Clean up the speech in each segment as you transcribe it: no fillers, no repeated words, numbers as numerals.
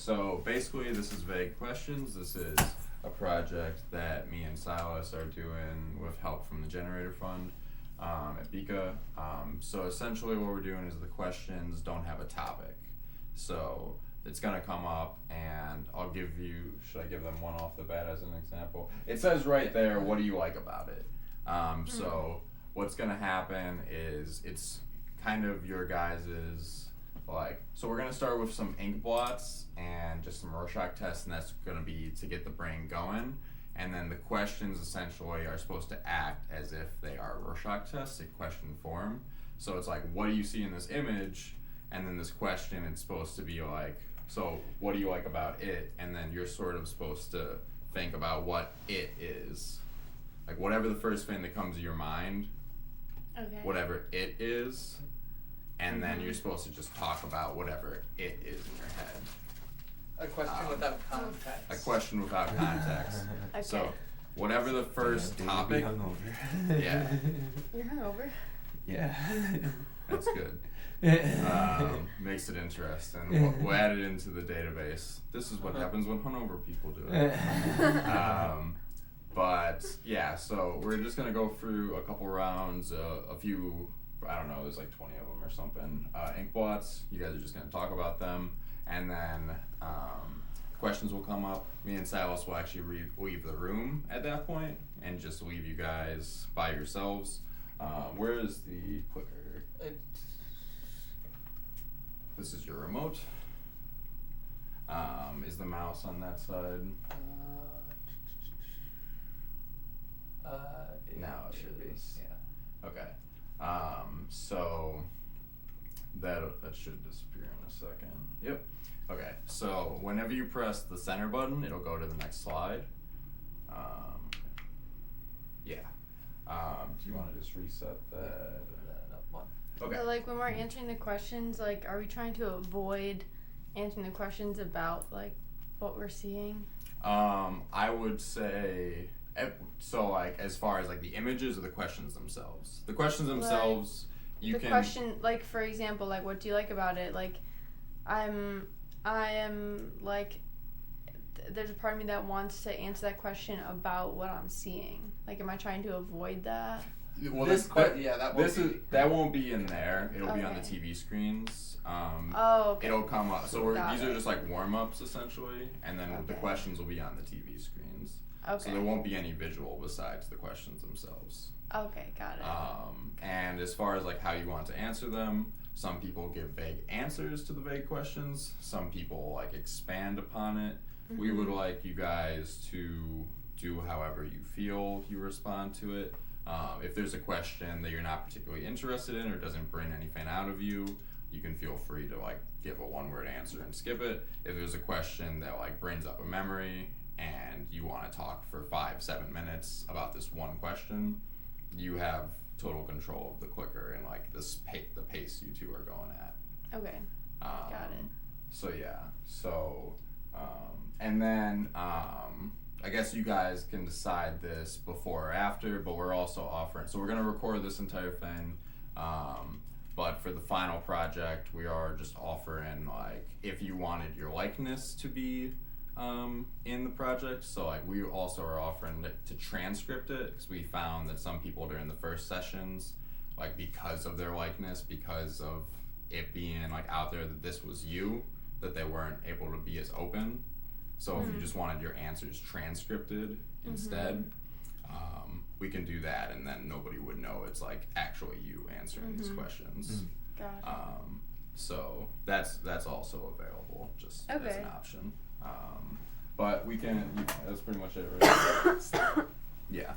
So basically, this is Vague Questions. This is a project that me and Silas are doing with help from the Generator Fund at Beacon. So essentially, what we're doing is the questions don't have a topic. So it's gonna come up, and I'll give you. Should I give them one off the bat as an example? It says right there, "What do you like about it?" So what's gonna happen is it's kind of your guys's so we're gonna start with some ink blots and just some Rorschach tests, and that's gonna be to get the brain going. And then the questions essentially are supposed to act as if they are Rorschach tests in question form. So it's like, what do you see in this image? And then this question, it's supposed to be like, so what do you like about it? And then you're sort of supposed to think about what it is. Like whatever the first thing that comes to your mind, whatever it is, and then you're supposed to just talk about whatever it is in your head. A question without context. A question without context. Okay. So whatever the first topic. Yeah. You're hungover? Yeah. That's good. Makes it interesting. We'll add it into the database. This is what happens when hungover people do it. But yeah, so we're just gonna go through a couple rounds, a few, I don't know, there's like 20 of them or something. Ink blots, you guys are just gonna talk about them, and then questions will come up. Me and Silas will actually leave the room at that point and just leave you guys by yourselves. Where is the clicker? This is your remote. Is the mouse on that side? Now it should be. Yeah. Okay. So that should disappear in a second. Yep. Okay. So whenever you press the center button, it'll go to the next slide. Yeah. Do you want to just reset that? Okay. So like when we're answering the questions, like are we trying to avoid answering the questions about like what we're seeing? I would say so. Like as far as like the images or the questions themselves. The questions themselves, like, the question, like for example, like what do you like about it? Like, I am like, there's a part of me that wants to answer that question about what I'm seeing. Like, am I trying to avoid that? Well, that won't be in there. It'll be on the TV screens. Okay. It'll come up. So these are just like warm-ups essentially, and then the questions will be on the TV screens. Okay. So there won't be any visual besides the questions themselves. Okay, got it. And as far as like how you want to answer them, some people give vague answers to the vague questions. Some people like expand upon it. Mm-hmm. We would like you guys to do however you feel you respond to it. If there's a question that you're not particularly interested in or doesn't bring anything out of you, you can feel free to like give a one-word answer and skip it. If there's a question that like brings up a memory and you want to talk for 5-7 minutes about this one question, you have total control of the clicker and like the pace you two are going at. Okay. Got it. So yeah. So and then I guess you guys can decide this before or after, but we're also offering, so we're going to record this entire thing, but for the final project, we are just offering, like, if you wanted your likeness to be in the project, so, like, we also are offering to transcript it, because we found that some people during the first sessions, like, because of their likeness, because of it being, like, out there that this was you, that they weren't able to be as open. So if you just wanted your answers transcripted instead, we can do that, and then nobody would know it's like actually you answering these questions. Got it. So that's also available just as an option. But we can. That's pretty much it. Right? Yeah.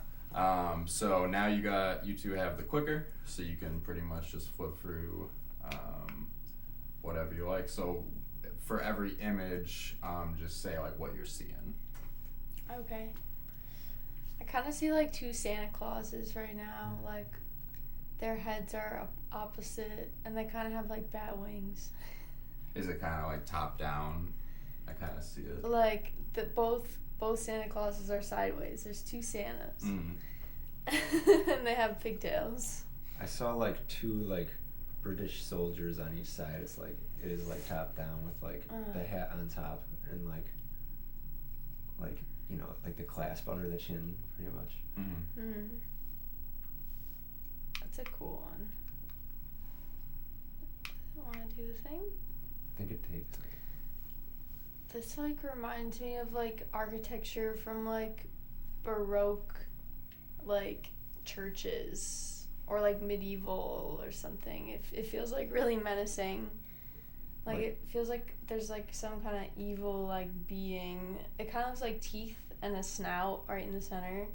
So now you two have the clicker, so you can pretty much just flip through whatever you like. So for every image, just say like what you're seeing. Okay. I kind of see like two Santa Clauses right now. Like their heads are opposite, and they kind of have like bat wings. Is it kind of like top down? I kind of see it. Like both Santa Clauses are sideways. There's two Santas, and they have pigtails. I saw like two like British soldiers on each side. It is like top down with like the hat on top and like you know, like the clasp under the chin, pretty much. Mm-hmm. Hmm. That's a cool one. Want to do the thing? I think it takes. This like reminds me of like architecture from like Baroque, like churches or like medieval or something. It feels like really menacing. Like it feels like there's like some kind of evil like being. It kind of looks like teeth and a snout right in the center.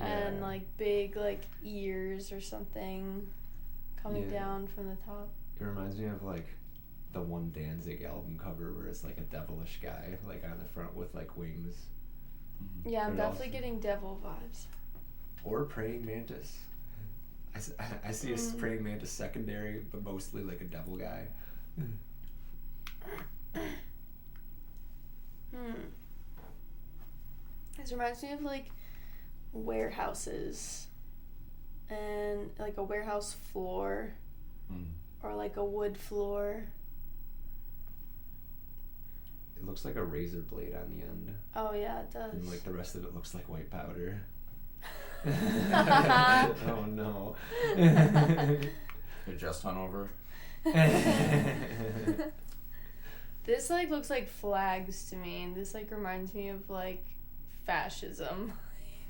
And like big like ears or something coming down from the top. It reminds me of like the one Danzig album cover where it's like a devilish guy like on the front with like wings. Mm-hmm. Yeah, I'm But definitely also- getting devil vibes. Or praying mantis. I see a praying mantis secondary, but mostly like a devil guy. This reminds me of like warehouses and like a warehouse floor Mm. or like a wood floor. It looks like a razor blade on the end, Oh yeah, it does. and like the rest of it looks like white powder. Oh no. You're just hungover. This like looks like flags to me, and this like reminds me of like fascism.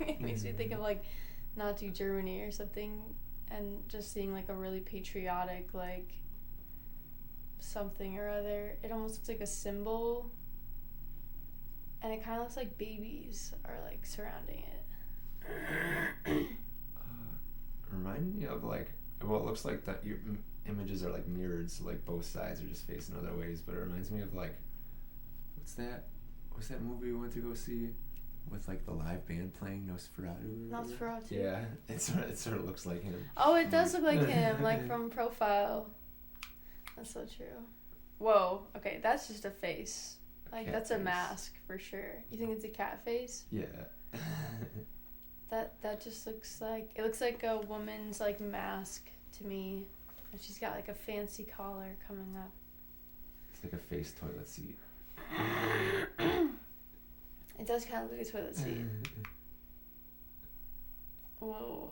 It makes me think of like Nazi Germany or something, and just seeing like a really patriotic like something or other. It almost looks like a symbol, and it kind of looks like babies are like surrounding it. Remind me of like, well, it looks like that your images are like mirrored, so like both sides are just facing other ways. But it reminds me of like, what's that movie we went to go see with like the live band playing Nosferatu? Or whatever? Nosferatu. Yeah, it sort of looks like him. Oh, it does look like him, like from profile. That's so true. Whoa. Okay, that's just a face. Like Cat that's a face. mask for sure. You think it's a cat face? Yeah. That just looks like it looks like a woman's like mask to me, and she's got like a fancy collar coming up. It's like a face toilet seat. It does kind of look like a toilet seat. Whoa.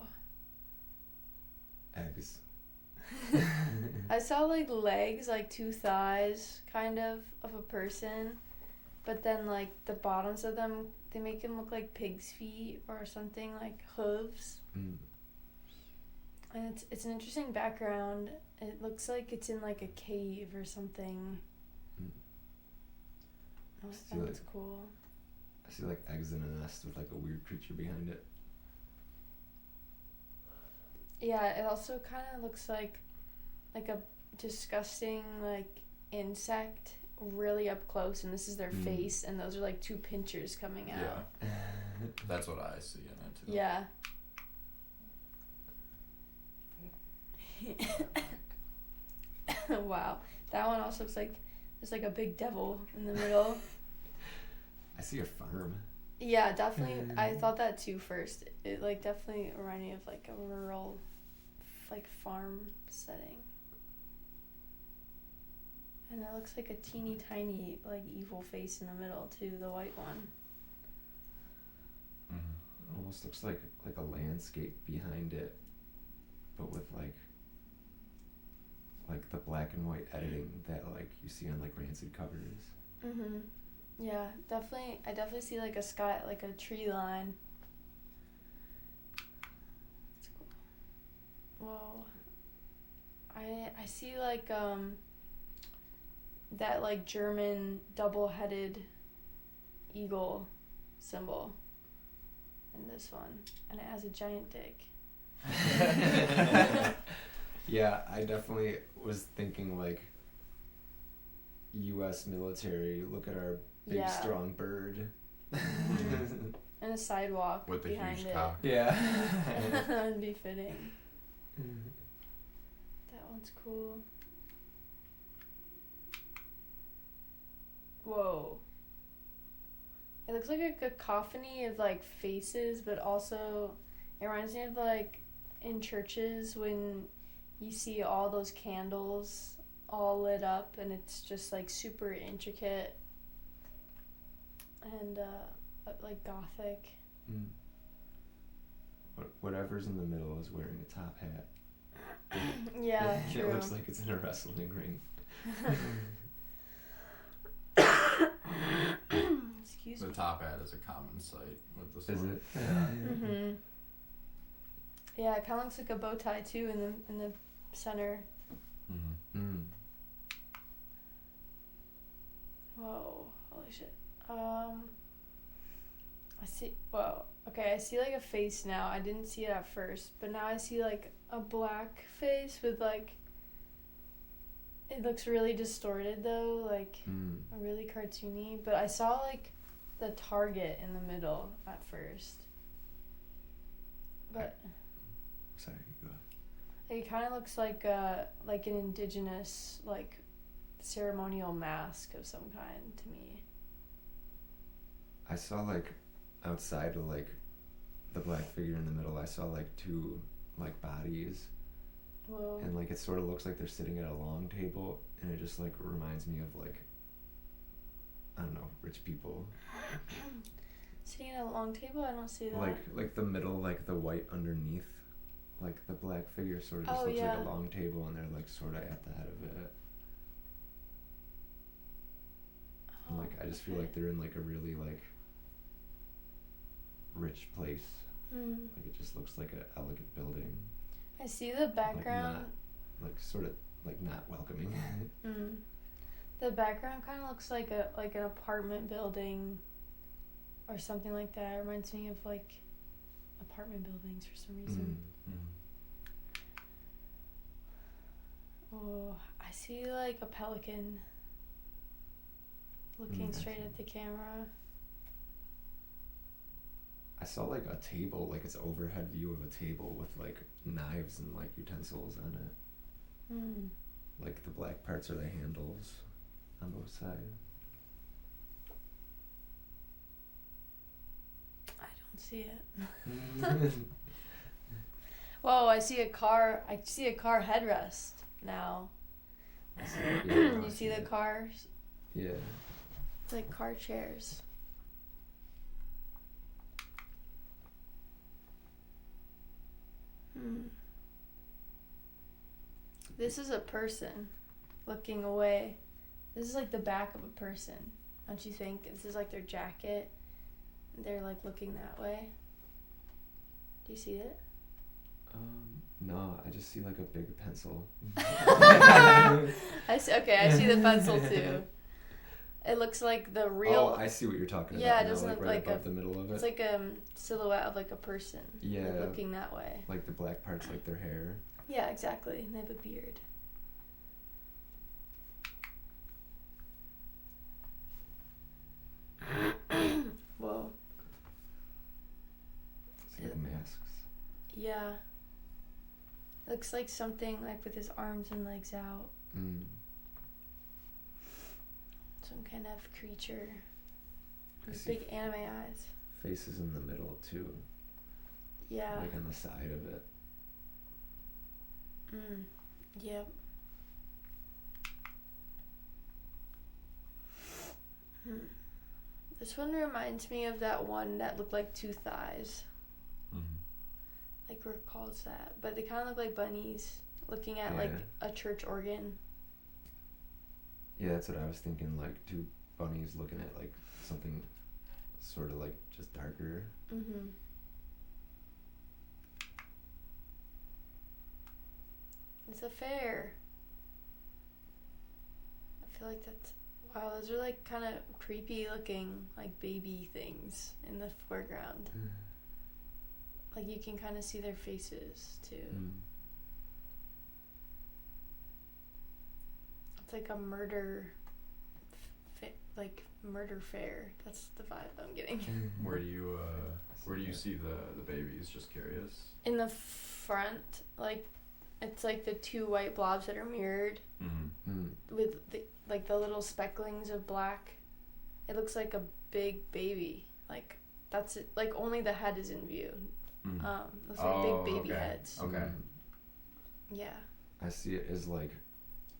Eggs. I saw like legs, like two thighs, kind of a person, but then like the bottoms of them, they make them look like pig's feet or something, like hooves. Mm. And it's an interesting background. It looks like it's in like a cave or something. Mm. Oh, See, that looks like- cool. I see like eggs in a nest with like a weird creature behind it. Yeah, it also kind of looks like a disgusting like insect really up close, and this is their Mm. face, and those are like two pinchers coming out. Yeah, that's what I see in it too. Yeah. Wow, that one also looks like there's like a big devil in the middle. I see a farm. Yeah, definitely. I thought that too first. It like definitely reminded me of like a rural, like farm setting. And it looks like a teeny tiny like evil face in the middle too, the white one. Mhm. It almost looks like a landscape behind it, but with like the black and white editing that like you see on like Rancid covers. Mhm. Yeah, definitely. I definitely see like a sky, like a tree line. That's cool. Whoa. I see like that like German double-headed eagle symbol in this one, and it has a giant dick. Yeah, I definitely was thinking like U.S. military. Look at our big Yeah. strong bird. And a sidewalk With the behind huge it. cock. Yeah. That would be fitting. That one's cool. Whoa. It looks like a cacophony of like faces, but also it reminds me of like in churches when you see all those candles all lit up and it's just like super intricate and like gothic. Mm. Whatever's in the middle is wearing a top hat. Yeah, true. It looks like it's in a wrestling ring. Excuse The me. top hat is a common sight with this Is one. it? Mhm. Yeah, it kind of looks like a bow tie too in the center. Mm-hmm. Mm. Whoa, holy shit. I see. Whoa. Okay, I see like a face now. I didn't see it at first, but now I see like a black face with like. It looks really distorted though, like really cartoony. But I saw like the target in the middle at first. But Sorry, go ahead. it kind of looks like an indigenous like ceremonial mask of some kind to me. I saw like outside of like the black figure in the middle, I saw like two like bodies, Whoa. and like it sort of looks like they're sitting at a long table, and it just like reminds me of like, I don't know, rich people. Sitting at a long table, I don't see that. Like the middle, like the white underneath, like the black figure sort of just Oh, looks like yeah. a long table, and they're like sort of at the head of it. And like I just feel like they're in like a really like rich place. Like it just looks like an elegant building. I see the background. Like sort of like not welcoming. The background kind of looks like an apartment building, or something like that. It reminds me of like apartment buildings for some reason. Oh, I see like a pelican looking I straight see. at the camera. I saw like a table, like it's overhead view of a table with like knives and like utensils on it. Like the black parts are the handles on both sides. I don't see it. Whoa, I see a car. I see a car headrest now. Yeah, You see the cars? Yeah. It's like car chairs. This is a person looking away. This is like the back of a person, don't you think? This is like their jacket. They're like looking that way. Do you see it? No, I just see like a big pencil. I see. Okay, I see the pencil too. It looks like the real. Oh, I see what you're talking Yeah, about. it doesn't like look right like above the middle of it. It's like a silhouette of like a person. Yeah. Like looking that way. Like the black parts, like their hair. Yeah, exactly. They have a beard. Whoa. It's like masks. Yeah. Looks like something like with his arms and legs out. Some kind of creature. I With see big anime eyes. faces in the middle too. Yeah. Like on the side of it. Yep. This one reminds me of that one that looked like two thighs. Like recalls that, but they kind of look like bunnies looking at like a church organ. Yeah, that's what I was thinking. Like two bunnies looking at like something, sort of like just darker. It's a fair. I feel like that's wow. Those are like kind of creepy looking like baby things in the foreground. Like you can kind of see their faces too. It's like a murder, like murder fair. That's the vibe I'm getting. Where do you see the babies? Just curious. In the front, like it's like the two white blobs that are mirrored with the little specklings of black. It looks like a big baby. Like that's it. Like only the head is in view. Looks like big baby heads. Okay. Yeah. I see it as like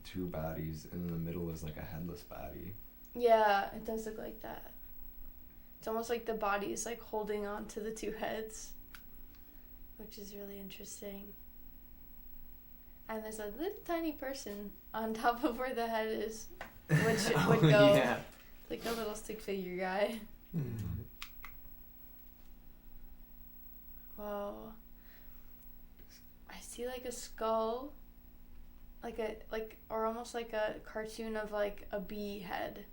two bodies, and in the middle is like a headless body. Yeah, it does look like that. It's almost like the body is like holding on to the two heads, which is really interesting. And there's a little tiny person on top of where the head is, which would go Yeah. like a little stick figure guy. Whoa. I see like a skull, or almost like a cartoon of like a bee head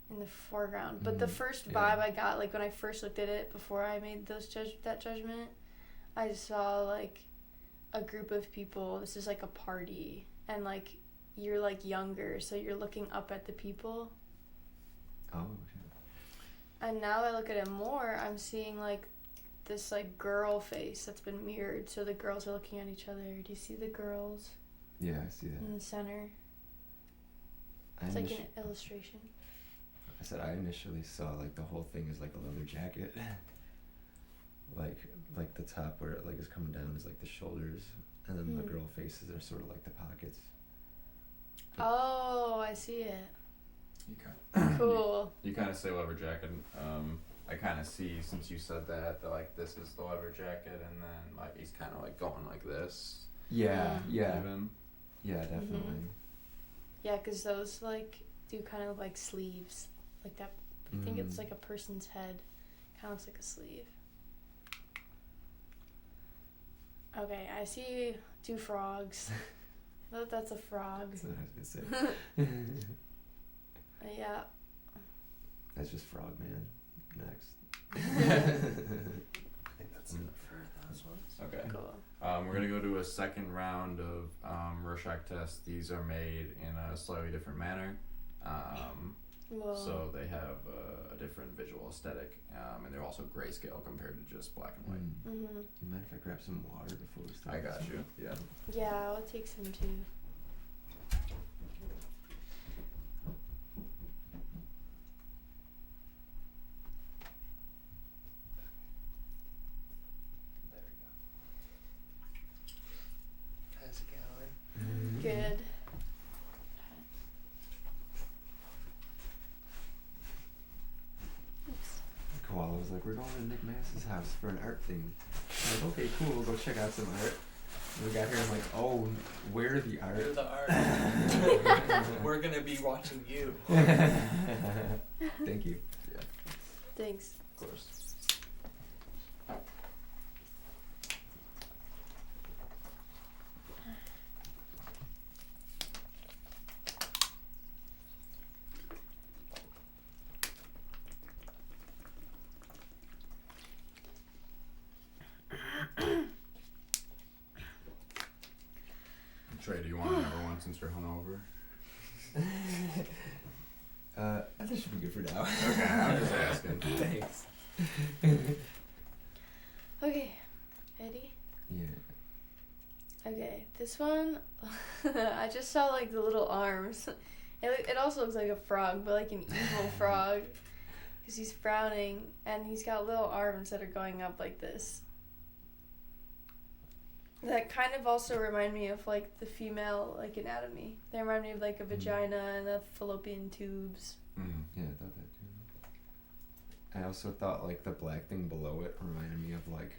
in the foreground. But the first vibe I got, like when I first looked at it before I made that judgment, I saw like a group of people. This is like a party, and like you're like younger, so you're looking up at the people. Oh, okay. And now that I look at it more, I'm seeing like this like girl face that's been mirrored, so the girls are looking at each other. Do you see the girls Yeah, I see that. in the center? I It's like initi- an illustration. I said I initially saw like the whole thing is like a leather jacket. like the top where it like is coming down is like the shoulders, and then the girl faces are sort of like the pockets. Oh, I see it. You kind Cool. You kind of say leather jacket. I kind of see, since you said that like this is the leather jacket, and then like he's kind of like going like this. Yeah, yeah, Even. yeah, definitely. Yeah, because those like do kind of look like sleeves, like that. I think it's like a person's head. Kind of looks like a sleeve. Okay, I see two frogs. That's a frog. That's what I was gonna say. Yeah. That's just Frogman. Next. I think that's it for those ones. Okay. Cool. We're gonna go to a second round of Rorschach tests. These are made in a slightly different manner. Whoa. So they have a different visual aesthetic, and they're also grayscale compared to just black and white. Mhm. You mind if I grab some water before we start? I got you. Yeah. Yeah, I'll take some too. There we go. How's it going? Good. Oops. Koala was like, we're going to Nick Mass's house for an art thing. I'm like, okay, cool, we'll go check out some art. And we got here, I'm like, oh, where the art? You're the art. We're gonna be watching you. Thank you. Yeah. Thanks. Of course. Trey, do you want another one since you're hungover? That should be good for now. Okay, I'm just asking. Thanks. Okay. Ready? Yeah. Okay. This one, I just saw like the little arms. It also looks like a frog, but like an evil frog. Because he's frowning and he's got little arms that are going up like this. That kind of also remind me of like the female like anatomy. They remind me of like a vagina and the fallopian tubes. Mm-hmm. Yeah, I thought that too. I also thought like the black thing below it reminded me of like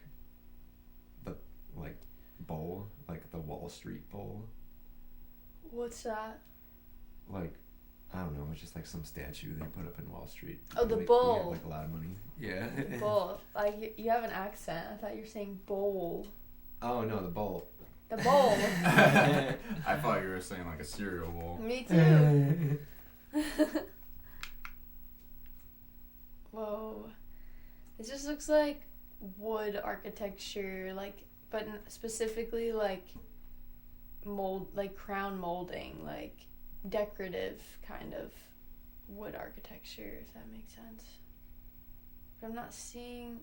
the like bowl, like the Wall Street bowl. What's that? Like, I don't know, it's just like some statue they put up in Wall Street. Oh, the Like, bowl. He had like a lot of money. Yeah. Bowl. Like you have an accent. I thought you were saying bowl. Oh no, the bowl. The bowl. I thought you were saying like a cereal bowl. Me too. Whoa. It just looks like wood architecture, like, but specifically like mold, like crown molding, like decorative kind of wood architecture, if that makes sense. But I'm not seeing,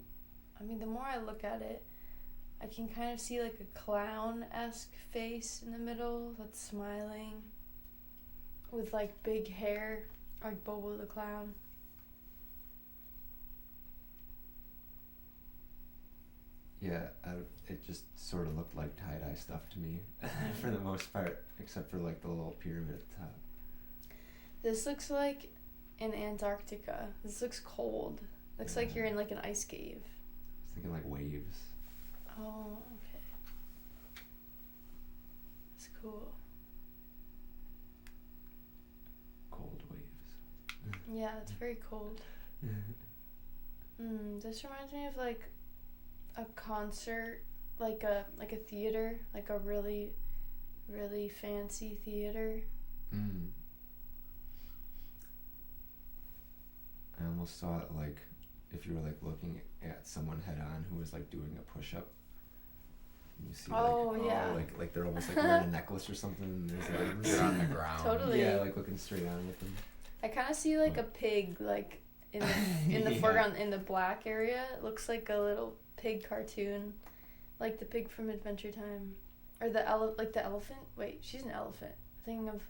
I mean, the more I look at it, I can kind of see like a clown-esque face in the middle that's smiling with like big hair, like Bobo the Clown. Yeah, it just sort of looked like tie-dye stuff to me, for the most part, except for like the little pyramid at the top. This looks like in Antarctica. This looks cold. Looks like Yeah. you're in like an ice cave. I was thinking like waves. Oh, okay. That's cool. Cold waves. Yeah, it's very cold. This reminds me of like a concert, like a theater, like a really, really fancy theater. I almost saw it like if you were like looking at someone head on who was like doing a push up. You see Yeah. like they're almost like wearing a necklace or something and there's legs. You're on the ground. Totally. Yeah, like looking straight on with them. I kind of see like a pig, like in the Yeah. foreground in the black area. It looks like a little pig cartoon, like the pig from Adventure Time, or the elephant. Wait, she's an elephant. Thinking of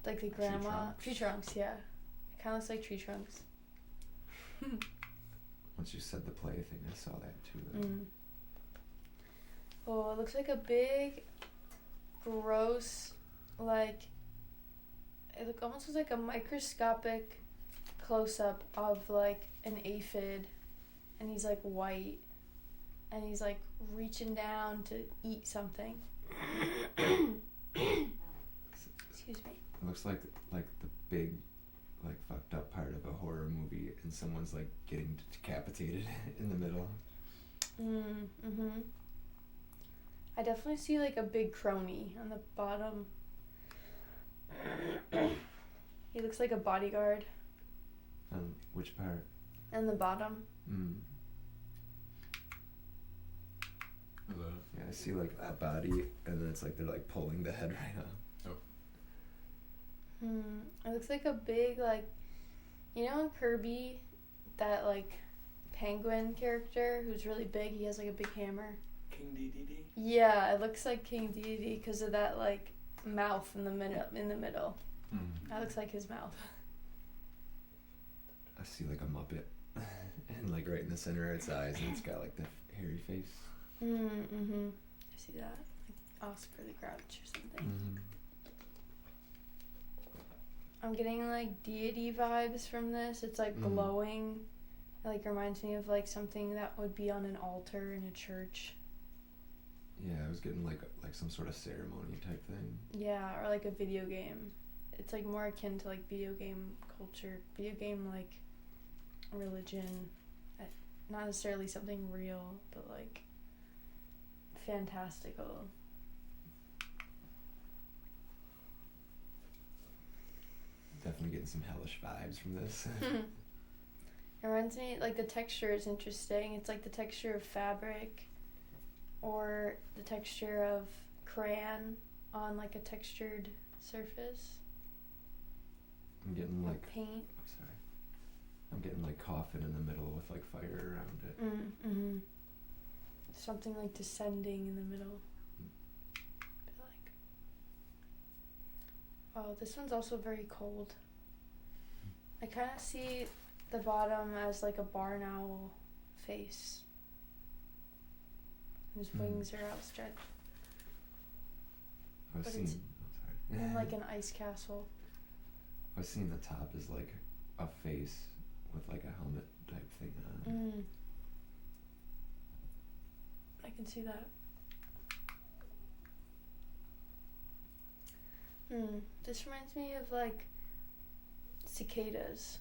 like the grandma. Trunks. Tree Trunks, yeah. It kind of looks like Tree Trunks. Once you said the play thing, I saw that too. Though. Oh, it looks like a big, gross, like, almost looks like a microscopic close-up of, like, an aphid, and he's, like, white, and he's, like, reaching down to eat something. Excuse me. It looks like the big, like fucked up part of a horror movie, and someone's like getting decapitated in the middle. I definitely see, like, a big crony on the bottom. He looks like a bodyguard. Which part? And the bottom. Yeah, I see like a body, and then it's like they're like pulling the head right off. It looks like a big, like, you know in Kirby, that, like, penguin character who's really big, he has, like, a big hammer? King Dedede? Yeah, it looks like King Dedede because of that, like, mouth in the middle. That looks like his mouth. I see like a Muppet, and like right in the center of its eyes, and it's got like the hairy face. I see that. Like Oscar the Grouch or something. I'm getting, like, deity vibes from this. It's, like, glowing. It, like, reminds me of, like, something that would be on an altar in a church. Yeah, I was getting like some sort of ceremony type thing. Yeah, or, like, a video game. It's, like, more akin to, like, video game culture. Video game, like, religion. Not necessarily something real, but, like, fantastical. Definitely getting some hellish vibes from this. It reminds me, like, the texture is interesting. It's like the texture of fabric or the texture of crayon on, like, a textured surface. I'm getting like paint. I'm getting like coffin in the middle with like fire around it. Something like descending in the middle. Oh, this one's also very cold. I kind of see the bottom as like a barn owl face whose wings are outstretched. I was But seeing. it's Sorry. in like an ice castle. I was seeing the top is like a face with like a helmet type thing on. I can see that. This reminds me of like cicadas.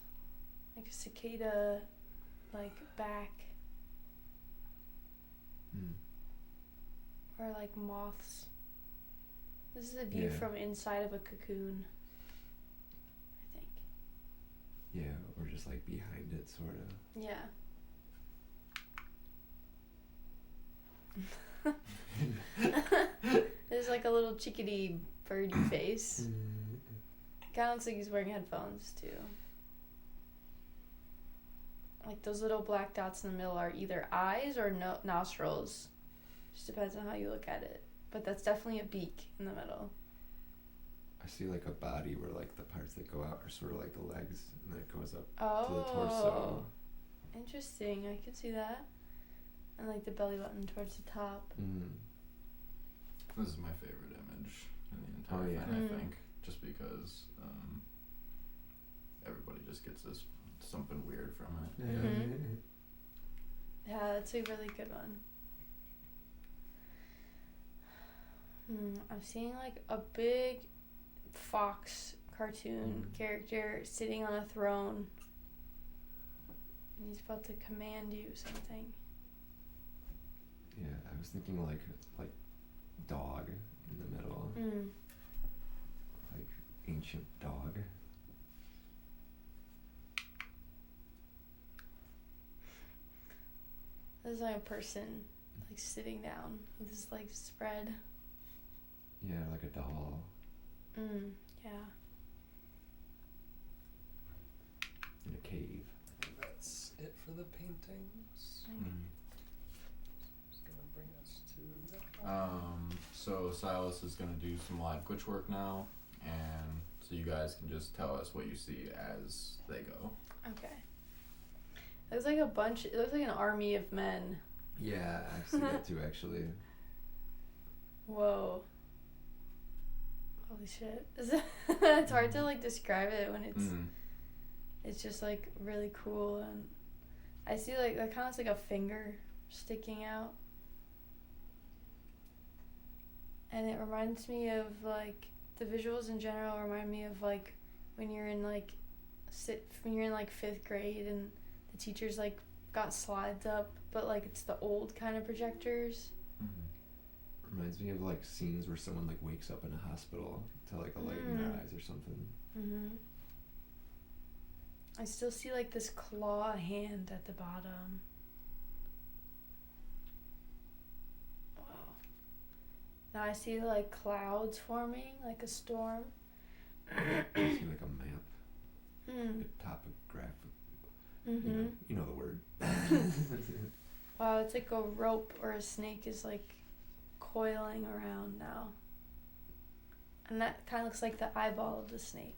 Like a cicada, like back. Or like moths. This is a view from inside of a cocoon, I think. Yeah, or just like behind it, sort of. Yeah. There's like a little chickadee birdie face. Kind of looks like he's wearing headphones too. Like those little black dots in the middle are either eyes or nostrils. Just depends on how you look at it. But that's definitely a beak in the middle. I see like a body where like the parts that go out are sort of like the legs, and then it goes up to the Oh, torso. interesting. I can see that. And like the belly button towards the top. This is my favorite image in the entire Oh, yeah. thing, I think, just because everybody just gets this something weird from it. Mhm. Yeah, that's a really good one. I'm seeing like a big fox cartoon character sitting on a throne. And he's about to command you something. Yeah, I was thinking like dog in the middle, like ancient dog. There's like a person like sitting down with his legs spread. Yeah, like a doll. Yeah. In a cave. That's it for the paintings. It's gonna bring us to So Silas is gonna do some live glitch work now, and so you guys can just tell us what you see as they go. Okay. It looks like it looks like an army of men. Yeah, I've seen that too actually. Whoa. Holy shit. It's hard to like describe it when it's just like really cool, and I see like that kind of looks like a finger sticking out. And it reminds me of like the visuals in general remind me of like when you're in like fifth grade and the teachers like got slides up, but like it's the old kind of projectors. Reminds me of like scenes where someone like wakes up in a hospital to like a light in their eyes or something. I still see like this claw hand at the bottom. Wow. Now I see like clouds forming, like a storm. I see like a map. A topographic. You know the word. Wow, it's like a rope or a snake is like coiling around now. And that kind of looks like the eyeball of the snake.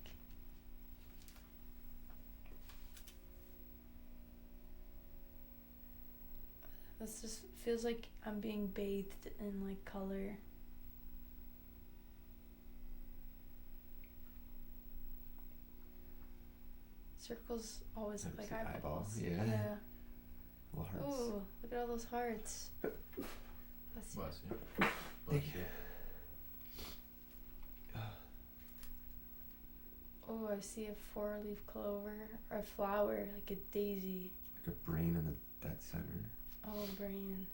This just feels like I'm being bathed in like color. Circles always look like eyeballs. Yeah. Well, hearts. Ooh, look at all those hearts. Bless you. Bless you. Bless you. Oh, I see a 4-leaf clover or a flower, like a daisy. Like a brain in the dead center. Oh, brain.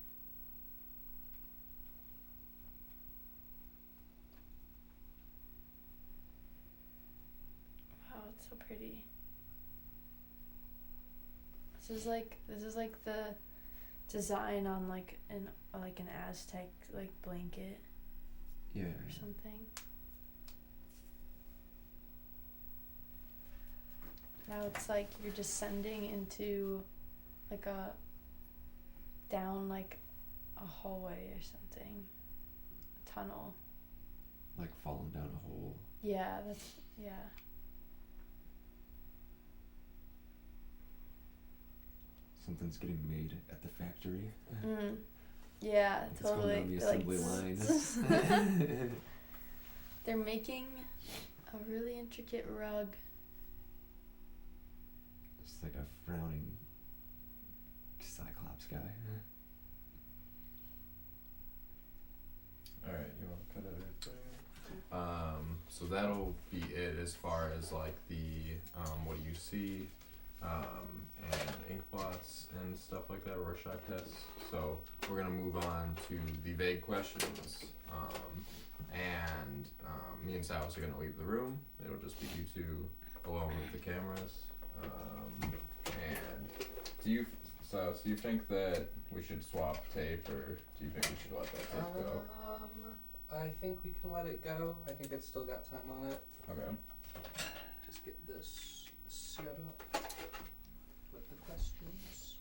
Wow, it's so pretty. This is like the design on like an Aztec like blanket. Yeah. Or something. Now it's like you're descending into like down like a hallway or something. A tunnel. Like falling down a hole. Yeah. Something's getting made at the factory. Yeah, It's totally. going down the assembly lines. They're making a really intricate rug. It's like a frowning Cyclops guy. Alright, you want to cut it right there? So that'll be it as far as like the what do you see, and ink blots and stuff like that, Rorschach tests. So we're gonna move on to the vague questions. Me and Silas are gonna leave the room. It'll just be you two alone with the cameras. And Silas, do you think that we should swap tape, or do you think we should let that tape go? I think we can let it go. I think it's still got time on it. Okay. Just get this set up with the questions.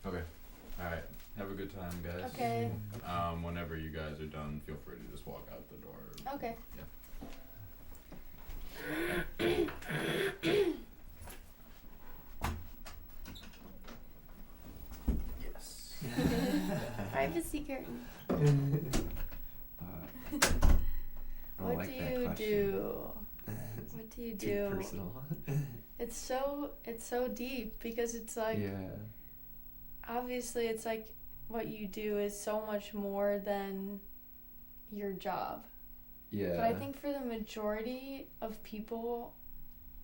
Okay. All right. Have a good time, guys. Okay. Whenever you guys are done, feel free to just walk out the door. Okay. Yes. Privacy curtain. I don't What like do that you question. do? What do you Too do? personal. It's so deep because it's like yeah. obviously it's like what you do is so much more than your job. Yeah. But I think for the majority of people,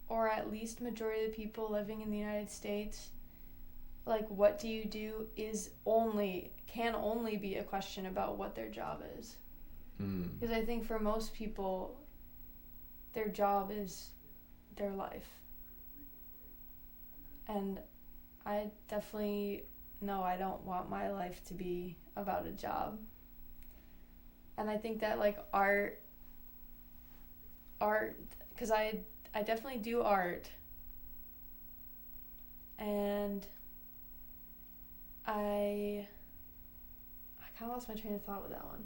or at least majority of the people living in the United States, like what do you do can only be a question about what their job is. Because I think for most people, their job is their life. And I definitely know I don't want my life to be about a job. And I think that like art, because I definitely do art. And I kind of lost my train of thought with that one.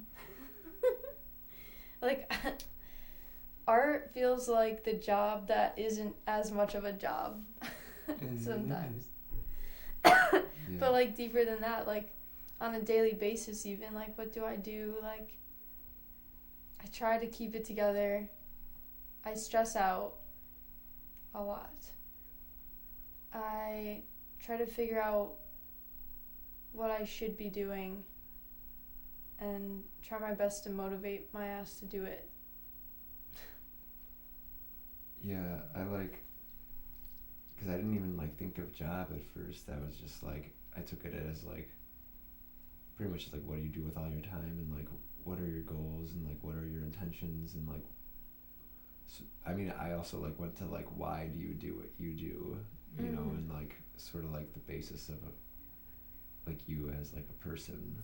Like, art feels like the job that isn't as much of a job sometimes. Yeah. But, like, deeper than that, like, on a daily basis even, like, what do I do? Like, I try to keep it together. I stress out a lot. I try to figure out what I should be doing and try my best to motivate my ass to do it. Yeah, I like, because I didn't even like think of job at first. I was just like, I took it as like, pretty much like, what do you do with all your time, and like, what are your goals, and like, what are your intentions, and like, so, I mean, I also like went to like, why do you do what you do, you know, and like, sort of like the basis of like you as like a person.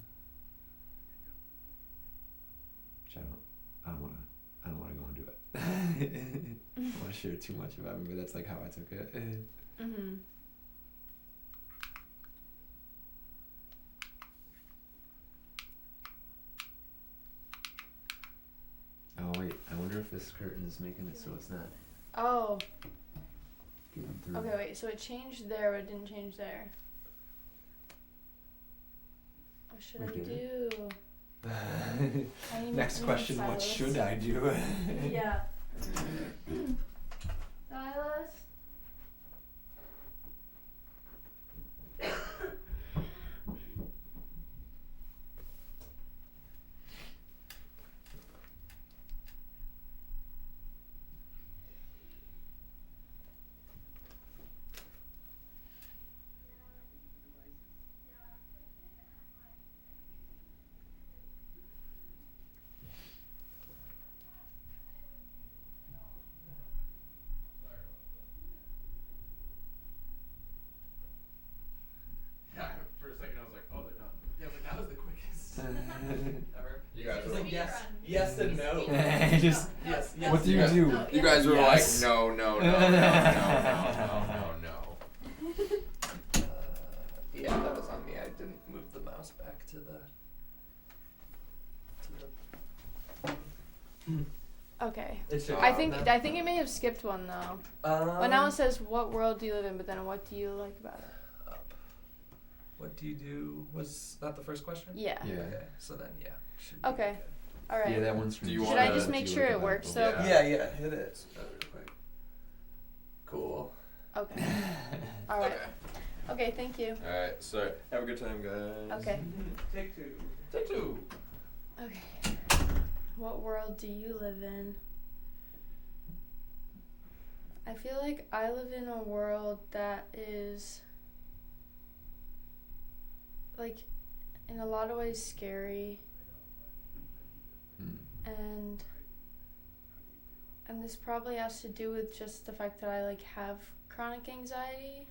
Which I don't want to go and do it. I don't want to share too much about me, but that's like how I took it. Mm-hmm. Oh wait, I wonder if this curtain is making it so it's not Oh, getting through. okay, wait, so it changed there, but it didn't change there. What should Wait, I did do? I need Next need question, what Silas. should I do? Yeah. Silas? Yeah, for a second I was like, oh, they're done. Yeah, but that was the quickest ever. You guys It's were like like, yes and no. Just Yes. what do you Yes. do? No, you guys were Yes. like, no. Yeah, that was on me. I didn't move the mouse back to the. Okay. It should I go think now. I think it may have skipped one though. Well, now it says what world do you live in, but then what do you like about it? Up. What do you do? Was that the first question? Yeah. Yeah. Okay, so then yeah. should be Okay. good. All right. Yeah, that one's from Do you Should wanna- I just do make you sure like it about works it? though? Yeah. Yeah, hit it real quick. Cool. Okay. All right. Okay. Thank you. Alright, so have a good time, guys. Okay. Take two. Take two. Okay. What world do you live in? I feel like I live in a world that is like in a lot of ways scary and this probably has to do with just the fact that I like have chronic anxiety,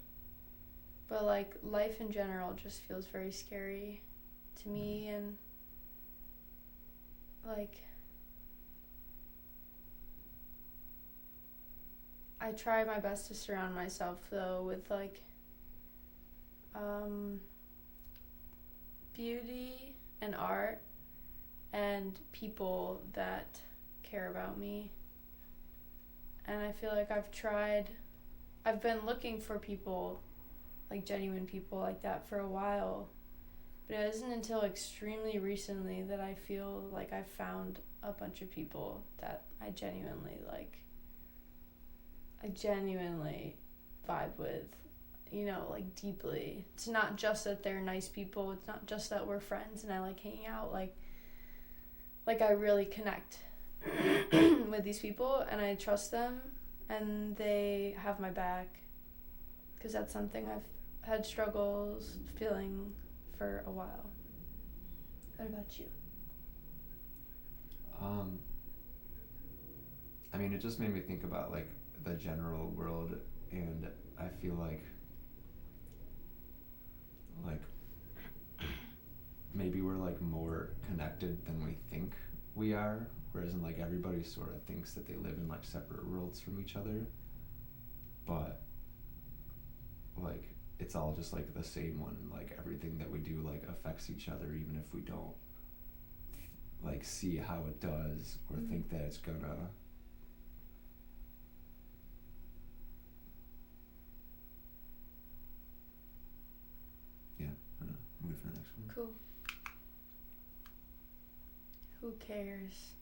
but like life in general just feels very scary to me, and like I try my best to surround myself though with like beauty and art and people that care about me. And I feel like I've been looking for people, like genuine people like that for a while. But it isn't until extremely recently that I feel like I've found a bunch of people that I genuinely vibe with, you know, like deeply. It's not just that they're nice people, it's not just that we're friends and I like hanging out, like I really connect with these people and I trust them and they have my back, because that's something I've had struggles feeling for a while. What about you? I mean, it just made me think about like the general world, and I feel like maybe we're like more connected than we think we are, whereas in like everybody sort of thinks that they live in like separate worlds from each other, but like it's all just like the same one, and like everything that we do like affects each other, even if we don't like see how it does or think that it's gonna. Yeah, I don't know. I'm good for the next one. Cool. Who cares?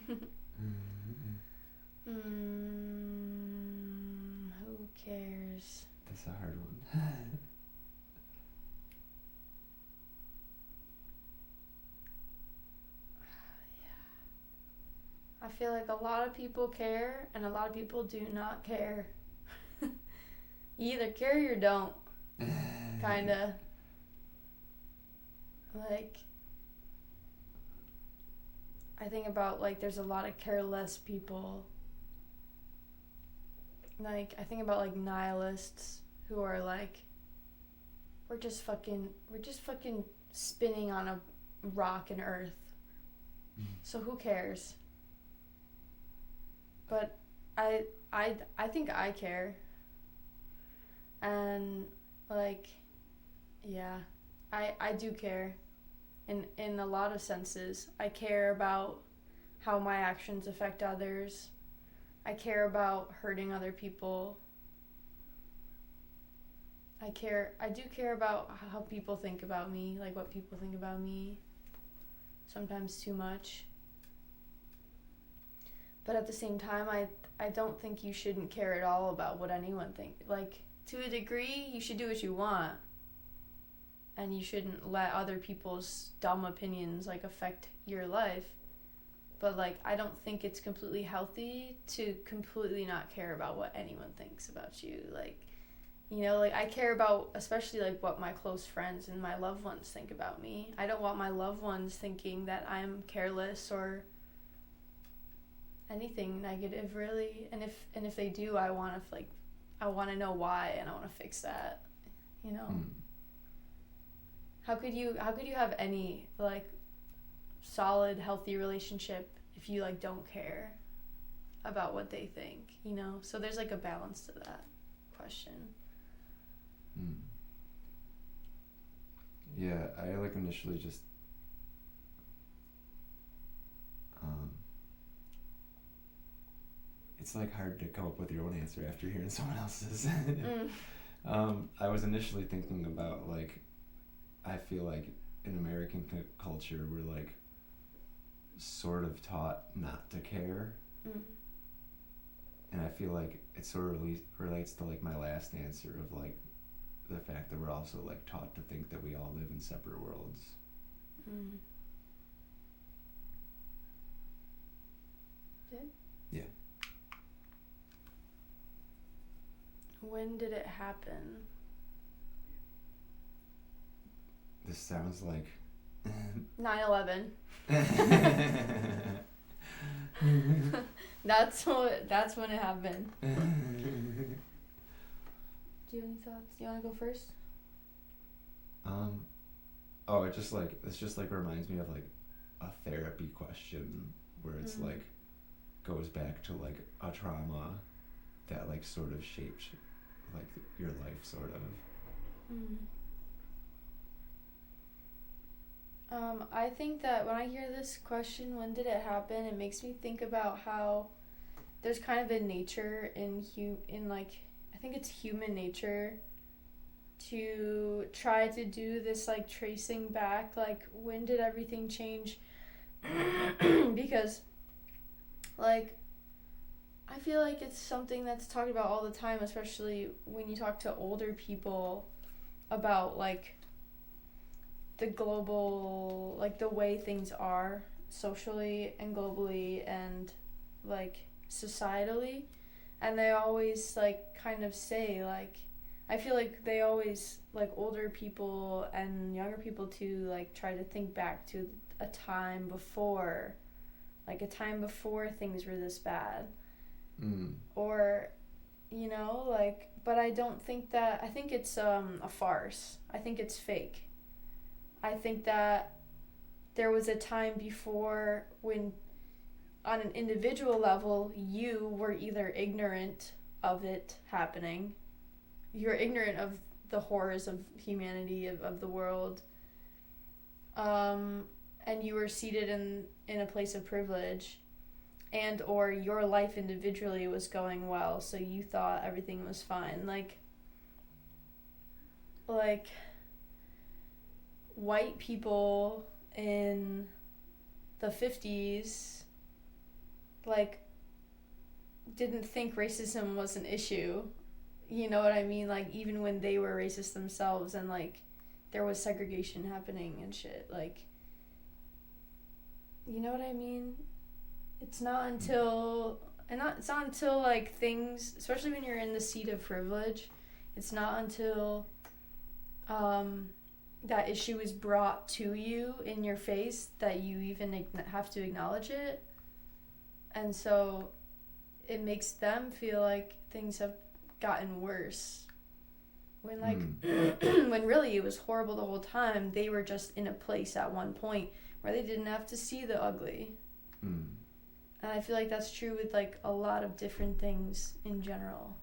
Who cares? That's a hard one. I feel like a lot of people care and a lot of people do not care. You either care or you don't. Kinda. Like, I think about like there's a lot of careless people. Like, I think about like nihilists who are like, we're just fucking spinning on a rock in Earth. So who cares? But I think I care. And like, yeah, I do care. In a lot of senses. I care about how my actions affect others. I care about hurting other people. I do care about how people think about me, like what people think about me. Sometimes too much. But at the same time, I don't think you shouldn't care at all about what anyone thinks. Like, to a degree, you should do what you want. And you shouldn't let other people's dumb opinions, like, affect your life. But, like, I don't think it's completely healthy to completely not care about what anyone thinks about you. Like, you know, like, I care about, especially, like, what my close friends and my loved ones think about me. I don't want my loved ones thinking that I'm careless or anything negative, really. And if they do, I want to know why, and I want to fix that, you know? How could you have any like solid, healthy relationship if you like don't care about what they think, you know? So there's like a balance to that question. Yeah, I like initially just it's like hard to come up with your own answer after hearing someone else's. I was initially thinking about like, I feel like in American culture we're like sort of taught not to care, and I feel like it sort of relates to like my last answer of like the fact that we're also like taught to think that we all live in separate worlds. Good? Yeah. When did it happen? This sounds like 9/11. That's when it happened. Do you have any thoughts? Do you want to go first? Oh, it just like reminds me of like a therapy question where it's like goes back to like a trauma that like sort of shaped like your life sort of. I think that when I hear this question, when did it happen, it makes me think about how there's kind of a nature in like, I think it's human nature to try to do this like tracing back, like when did everything change? Because like I feel like it's something that's talked about all the time, especially when you talk to older people about like the global, like the way things are socially and globally and like societally. And they always like kind of say like, I feel like they always, like older people and younger people too, like try to think back to a time before, like a time before things were this bad. Or, you know, like, but I don't think that, I think it's a farce. I think it's fake. I think that there was a time before when, on an individual level, you were either ignorant of it happening, you're ignorant of the horrors of humanity, of the world, and you were seated in a place of privilege, and or your life individually was going well, so you thought everything was fine. Like white people in the 50s like didn't think racism was an issue. You know what I mean? Like even when they were racist themselves and like there was segregation happening and shit, like, you know what I mean? It's not until like things, especially when you're in the seat of privilege, it's not until that issue is brought to you in your face that you even have to acknowledge it. And so it makes them feel like things have gotten worse. When like when really it was horrible the whole time. They were just in a place at one point where they didn't have to see the ugly. And I feel like that's true with like a lot of different things in general.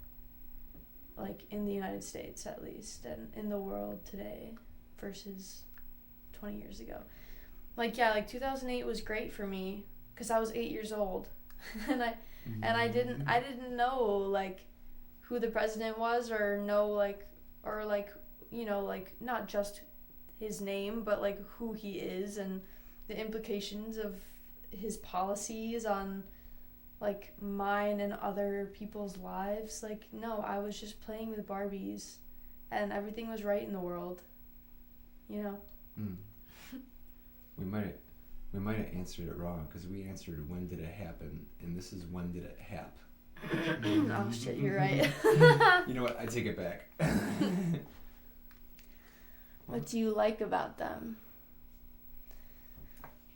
Like in the United States at least, and in the world today versus 20 years ago. Like yeah, like 2008 was great for me because I was 8 years old. and I didn't know like who the president was or know like, or like, you know, like not just his name but like who he is and the implications of his policies on like mine and other people's lives. Like no, I was just playing with Barbies and everything was right in the world, you know. We might have answered it wrong because we answered when did it happen and this is when did it hap. Oh shit, you're right. You know what, I take it back. What do you like about them?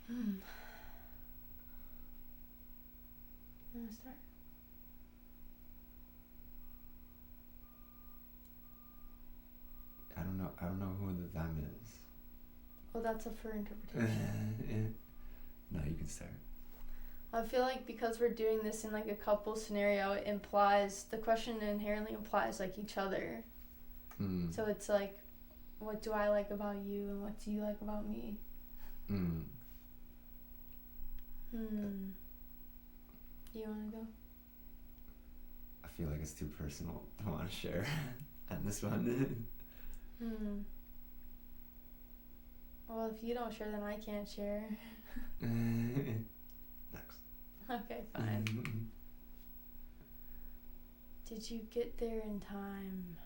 You wanna start? I don't know who the them is. Well, that's up for interpretation. No, you can start. I feel like because we're doing this in like a couple scenario, it implies, the question inherently implies like each other. So it's like, what do I like about you and what do you like about me? Do you want to go? I feel like it's too personal to want to share on this one. Well, if you don't share, then I can't share. Next. Okay, fine. Did you get there in time?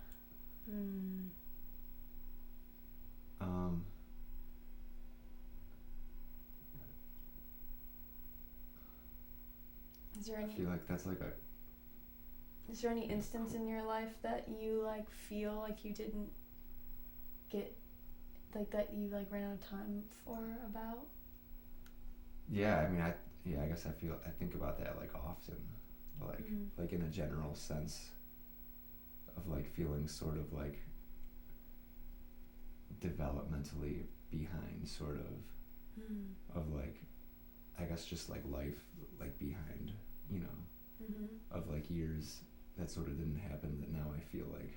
Is there I any? feel like that's like a. Is there any instance in your life that you like feel like you didn't get, like that you like ran out of time for about? Yeah, I mean, I guess I think about that like often, like like in a general sense of like feeling sort of like developmentally behind, sort of like, I guess just like life like behind, you know, of like years that sort of didn't happen that now I feel like,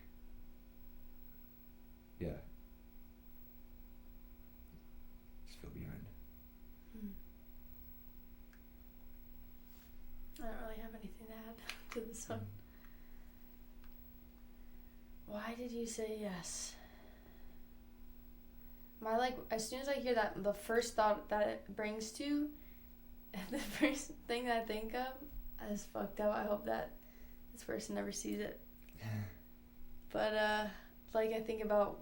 yeah, just feel behind. to this one. Why did you say yes? My, like, as soon as I hear that, the first thought that it brings to, the first thing that I think of is fucked up. I hope that this person never sees it. But, like, I think about,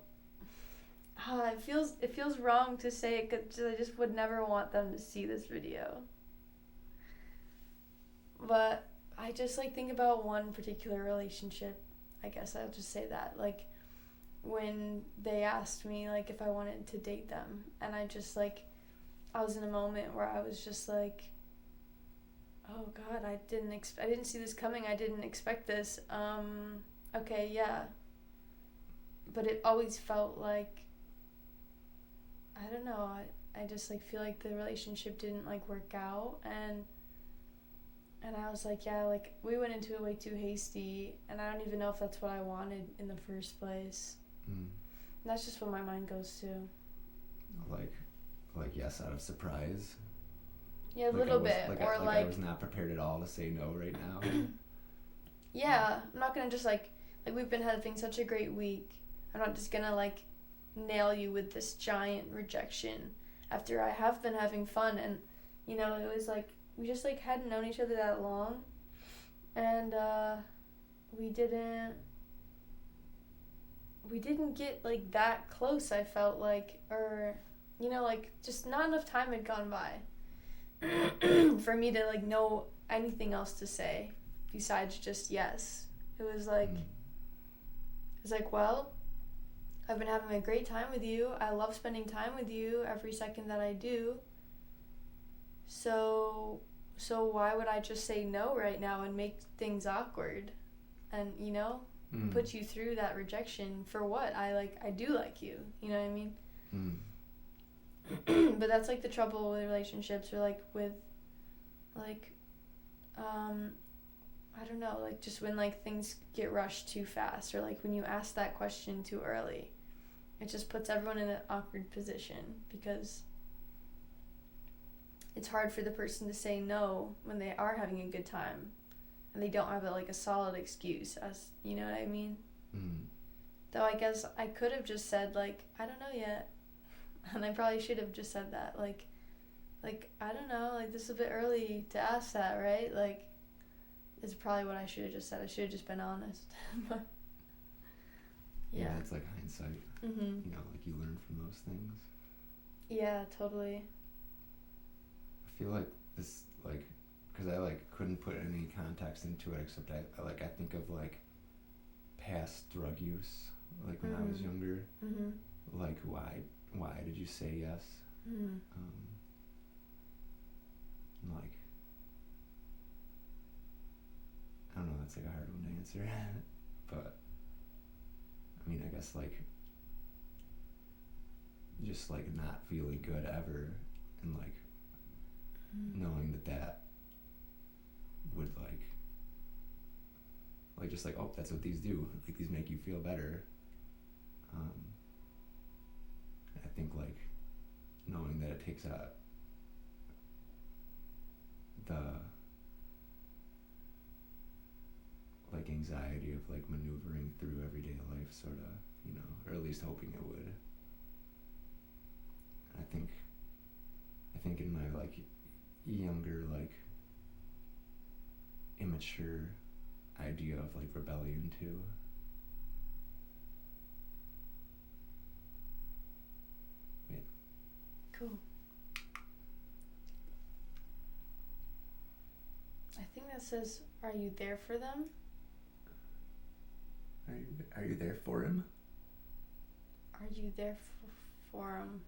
it feels wrong to say it because I just would never want them to see this video. But I just, like, think about one particular relationship. I guess I'll just say that. Like, when they asked me, like, if I wanted to date them. And I just, like, I was in a moment where I was just, like, oh, God, I didn't see this coming. I didn't expect this. Okay, yeah. But it always felt like, I don't know, I just, like, feel like the relationship didn't, like, work out. And I was like, yeah, like, we went into it way too hasty. And I don't even know if that's what I wanted in the first place. And that's just what my mind goes to. Like yes, out of surprise. Yeah, a little bit. Or I was not prepared at all to say no right now. Yeah, I'm not gonna just like we've been having such a great week. I'm not just gonna like nail you with this giant rejection after I have been having fun. And you know, it was like we just like hadn't known each other that long, and we didn't get like that close. I felt like, or you know, like just not enough time had gone by for me to like know anything else to say besides just yes. It was like well, I've been having a great time with you. I love spending time with you every second that I do. So why would I just say no right now and make things awkward and, you know, put you through that rejection for what? I do like you. You know what I mean? But that's like the trouble with relationships, or like with like I don't know, like just when like things get rushed too fast, or like when you ask that question too early, it just puts everyone in an awkward position because it's hard for the person to say no when they are having a good time and they don't have a solid excuse, as you know what I mean. Though I guess I could have just said like, I don't know yet. And I probably should have just said that, like I don't know, like this is a bit early to ask that, right? Like, it's probably what I should have just said. I should have just been honest. But yeah, it's like hindsight. You know, like you learn from those things. Yeah, totally. I feel like this, like, because I like couldn't put any context into it except I think of like past drug use, like when I was younger. Like why did you say yes? Like, I don't know, that's like a hard one to answer. But I mean, I guess like just like not feeling good ever, and like knowing that would like just like, oh, that's what these do, like these make you feel better. I think like knowing that it takes the like anxiety of like maneuvering through everyday life, sort of, you know, or at least hoping it would. I think in my like younger, like immature idea of like rebellion too. Yeah. Cool. I think that says, are you there for them? Are you there for him? Are you there for him?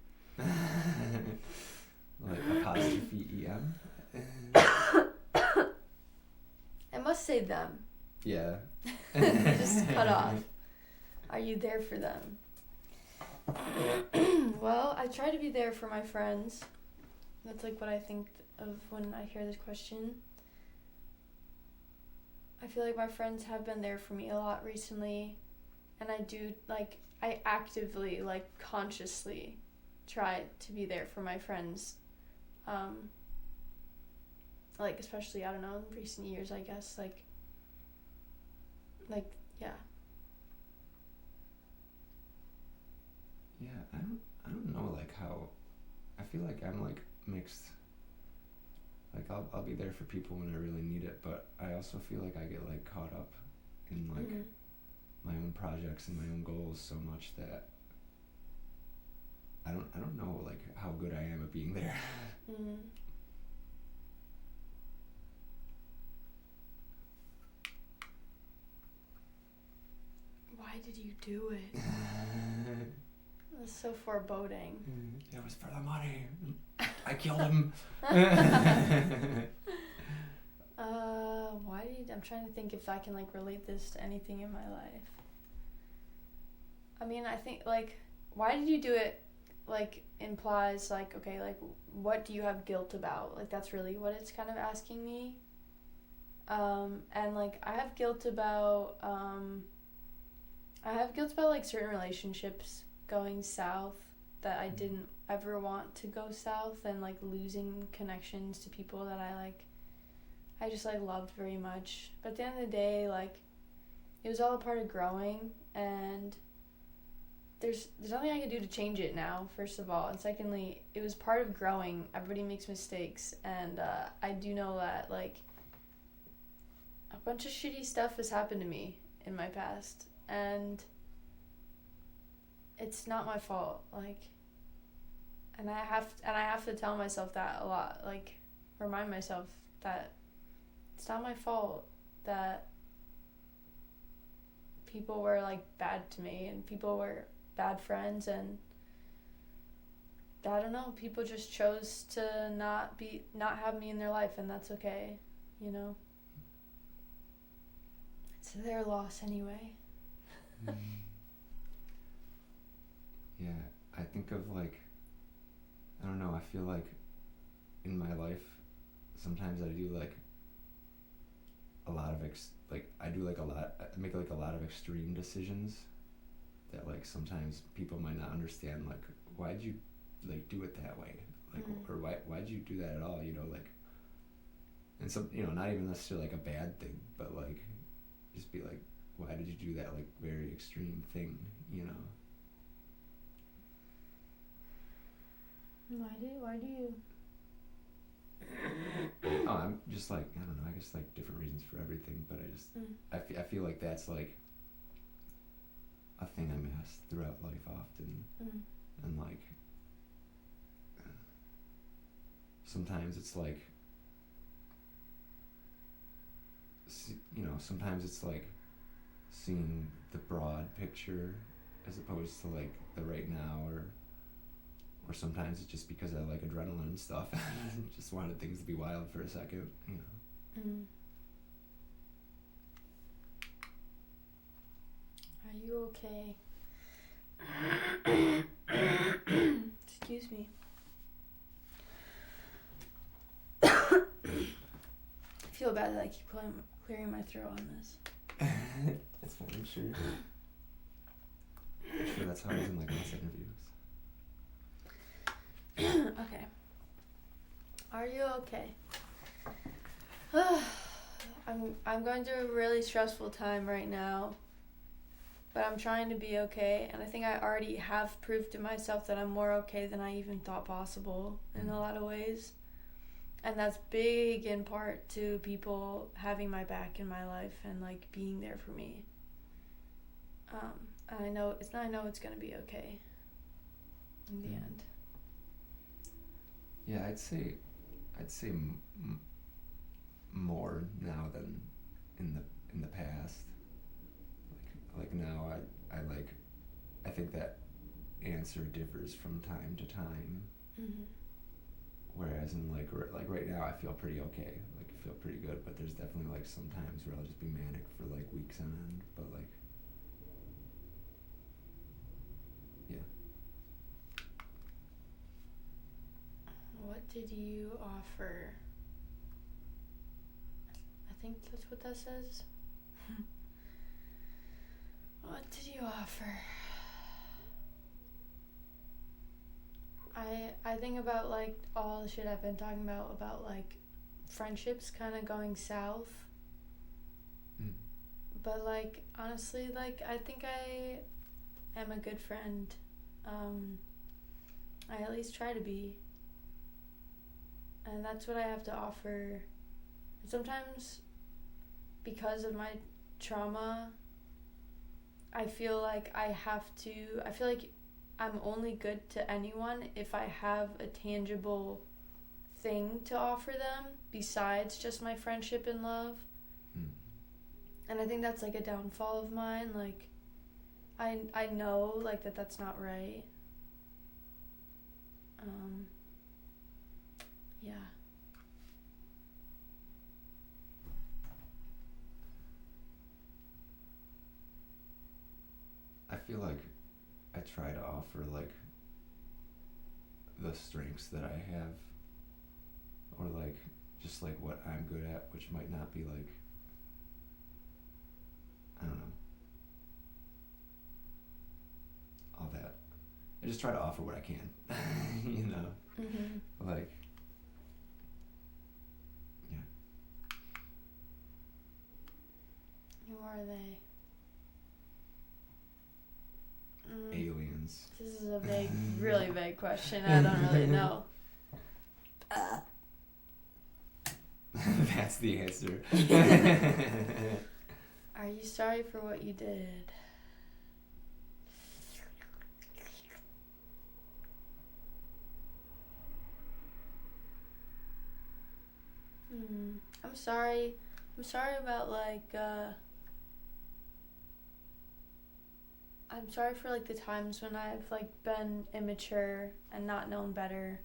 Like apostrophe EM? I must say them. Yeah. Just cut off. Are you there for them? Well, I try to be there for my friends. That's like what I think of when I hear this question. I feel like my friends have been there for me a lot recently, and I do, like, I actively, like, consciously try to be there for my friends. Like, especially, I don't know, in recent years, I guess, like, Like, yeah. Yeah, I don't know, like, how, I feel like I'm, like, mixed. Like, I'll be there for people when I really need it, but I also feel like I get, like, caught up in, like, Mhm. my own projects and my own goals so much that I don't know, like, how good I am at being there. Mhm. Why did you do it? That's so foreboding. It was for the money. I killed him. Why did I'm trying to think if I can like relate this to anything in my life. I mean, I think like, why did you do it? Like implies like, okay, like what do you have guilt about? Like that's really what it's kind of asking me. And like I have guilt about like certain relationships going south that I didn't ever want to go south, and like losing connections to people that I just like loved very much. But at the end of the day, like it was all a part of growing, and there's nothing I can do to change it now, first of all, and secondly, it was part of growing. Everybody makes mistakes, and I do know that like a bunch of shitty stuff has happened to me in my past, and it's not my fault, like, and I have to tell myself that a lot, like remind myself that it's not my fault that people were like bad to me and people were bad friends, and I don't know, people just chose to not have me in their life, and that's okay, you know. It's their loss anyway. Yeah, I think of like, I don't know, I feel like in my life sometimes I do like a lot of I make like a lot of extreme decisions that like sometimes people might not understand, like why'd you like do it that way, like or why'd you do that at all, you know, like, and some, you know, not even necessarily like a bad thing, but like just be like, why did you do that like very extreme thing, you know? Why do you? Oh, I'm just like, I don't know, I guess like different reasons for everything, but I feel like that's like a thing I'm asked throughout life often, and like sometimes it's like, you know, sometimes it's like seeing the broad picture as opposed to like the right now, or sometimes it's just because I like adrenaline and stuff. Just wanted things to be wild for a second, you know. Are you okay? Excuse me. I feel bad that I keep clearing my throat on this. That's fine, I'm sure. I'm sure that's how it is in like lots of interviews. Okay. Are you okay? I'm going through a really stressful time right now, but I'm trying to be okay, and I think I already have proved to myself that I'm more okay than I even thought possible in a lot of ways. And that's big in part to people having my back in my life and like being there for me. And I know it's gonna be okay in the end. Yeah, I'd say more now than in the past. Like now I think that answer differs from time to time. Whereas in like right now I feel pretty okay, like I feel pretty good, but there's definitely like some times where I'll just be manic for like weeks on end, but like, yeah. What did you offer? I think that's what that says. What did you offer? I think about like all the shit I've been talking about like friendships kind of going south. but like honestly, like I think I am a good friend. I at least try to be, and that's what I have to offer. And sometimes, because of my trauma, I feel like I feel like I'm only good to anyone if I have a tangible thing to offer them besides just my friendship and love. Mm. And I think that's like a downfall of mine. Like, I know like that's not right. Yeah. I feel like I try to offer like the strengths that I have, or like just like what I'm good at, which might not be like, I don't know, all that. I just try to offer what I can, you know, Mm-hmm. like, yeah. Who are they? Aliens. This is a vague, really vague question. I don't really know. That's the answer. Are you sorry for what you did? I'm sorry. I'm sorry about like I'm sorry for like the times when I've like been immature and not known better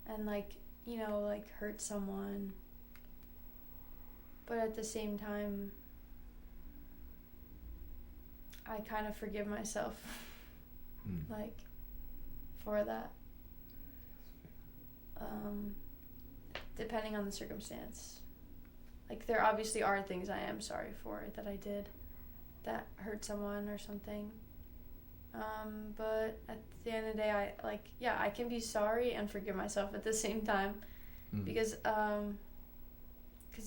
and like, you know, like hurt someone. But at the same time, I kind of forgive myself like for that. Depending on the circumstance. Like there obviously are things I am sorry for that I did that hurt someone or something. But at the end of the day, I can be sorry and forgive myself at the same time because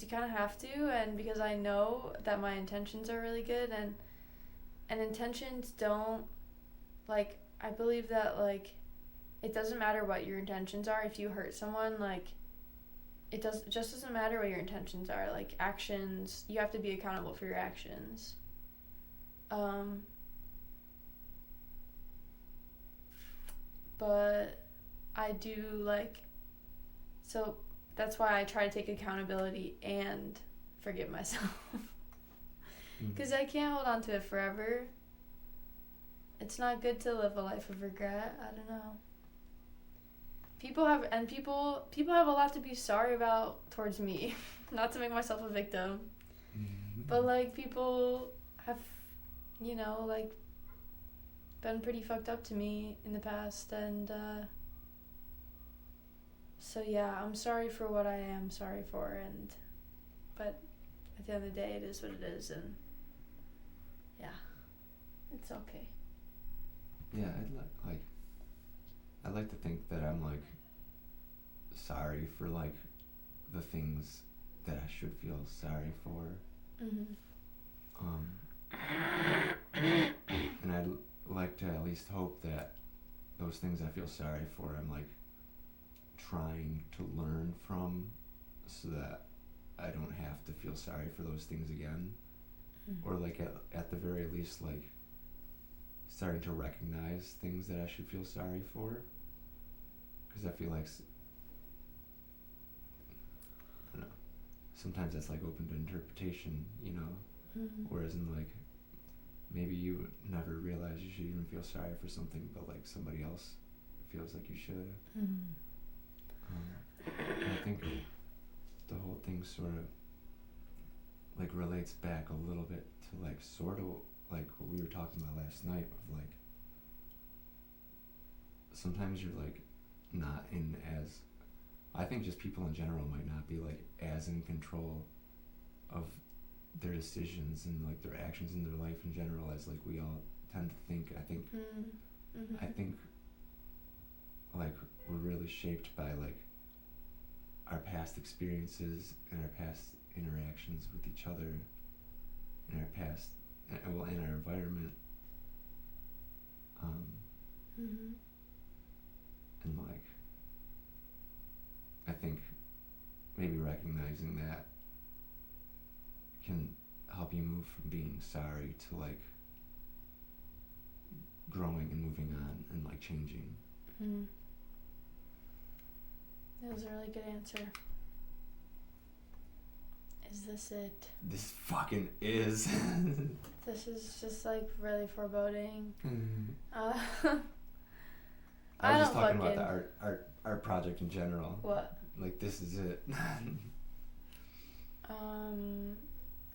you kind of have to, and because I know that my intentions are really good, and intentions don't, like, I believe that, like, it doesn't matter what your intentions are. If you hurt someone, like, it just doesn't matter what your intentions are. Like, actions, you have to be accountable for your actions. But I do, like, so that's why I try to take accountability and forgive myself. Because I can't hold on to it forever. It's not good to live a life of regret. I don't know. People have a lot to be sorry about towards me. Not to make myself a victim. But, like, people have, you know, like, been pretty fucked up to me in the past, and so yeah, I'm sorry for what I am sorry for, but at the end of the day, it is what it is, and yeah, it's okay. Yeah, I'd like to think that I'm like sorry for like the things that I should feel sorry for. And I'd like to at least hope that those things I feel sorry for, I'm like trying to learn from, so that I don't have to feel sorry for those things again. Or like at the very least, like starting to recognize things that I should feel sorry for, because I feel like, I don't know, sometimes that's like open to interpretation, you know, whereas in like, maybe you never realize you should even feel sorry for something, but like somebody else feels like you should. And I think the whole thing sort of like relates back a little bit to like sort of like what we were talking about last night, of like sometimes you're like not in as, I think just people in general might not be like as in control of their decisions and like their actions in their life in general as like we all tend to think. I think like we're really shaped by like our past experiences and our past interactions with each other in our past, and well, in our environment. Mhm. And like, I think maybe recognizing that can help you move from being sorry to like growing and moving on and like changing. Mhm. That was a really good answer. Is this it? This fucking is. This is just like really foreboding. Uh, I was just don't talking about fucking- the art project in general. What? Like, this is it.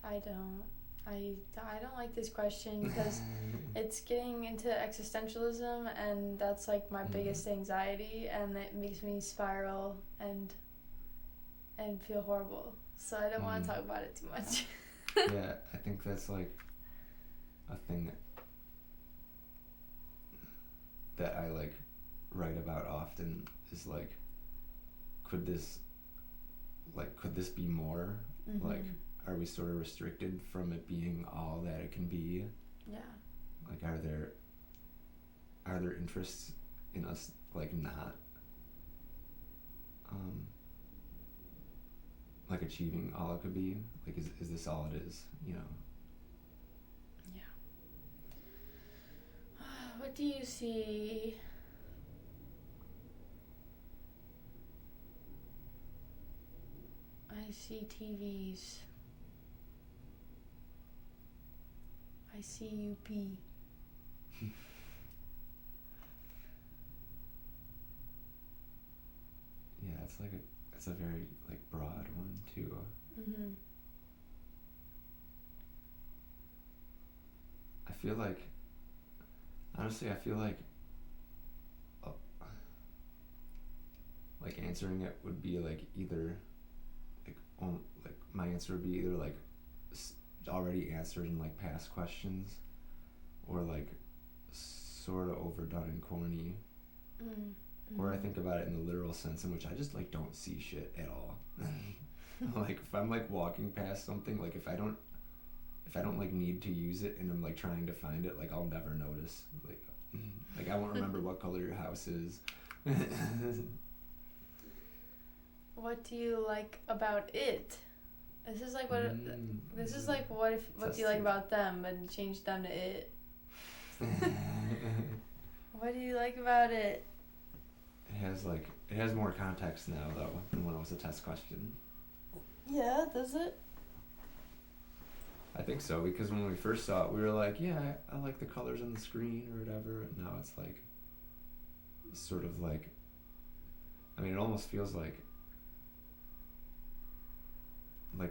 I don't like this question because it's getting into existentialism, and that's like my biggest anxiety, and it makes me spiral and feel horrible. So I don't want to talk about it too much. Yeah, I think that's like a thing that I like write about often is like, could this be more? Like, are we sort of restricted from it being all that it can be? Yeah. Like, are there interests in us like not like achieving all it could be? Like, is this all it is, you know? Yeah. What do you see? I see TVs. I see UP. Yeah, it's a very like broad one too. Mhm. I feel like, honestly, like answering it would be like either like my answer would be either like already answered in like past questions, or like sort of overdone and corny. Or I think about it in the literal sense in which I just like don't see shit at all. Like, if I'm like walking past something, like if I don't like need to use it and I'm like trying to find it, like I'll never notice. Like I won't remember what color your house is. What do you like about it? This is like what this is like what do you like about them, but you change them to it. What do you like about it? It has more context now though than when it was a test question. Yeah, does it? I think so, because when we first saw it, we were like, yeah, I like the colors on the screen or whatever, and now it's like, sort of like, I mean, it almost feels like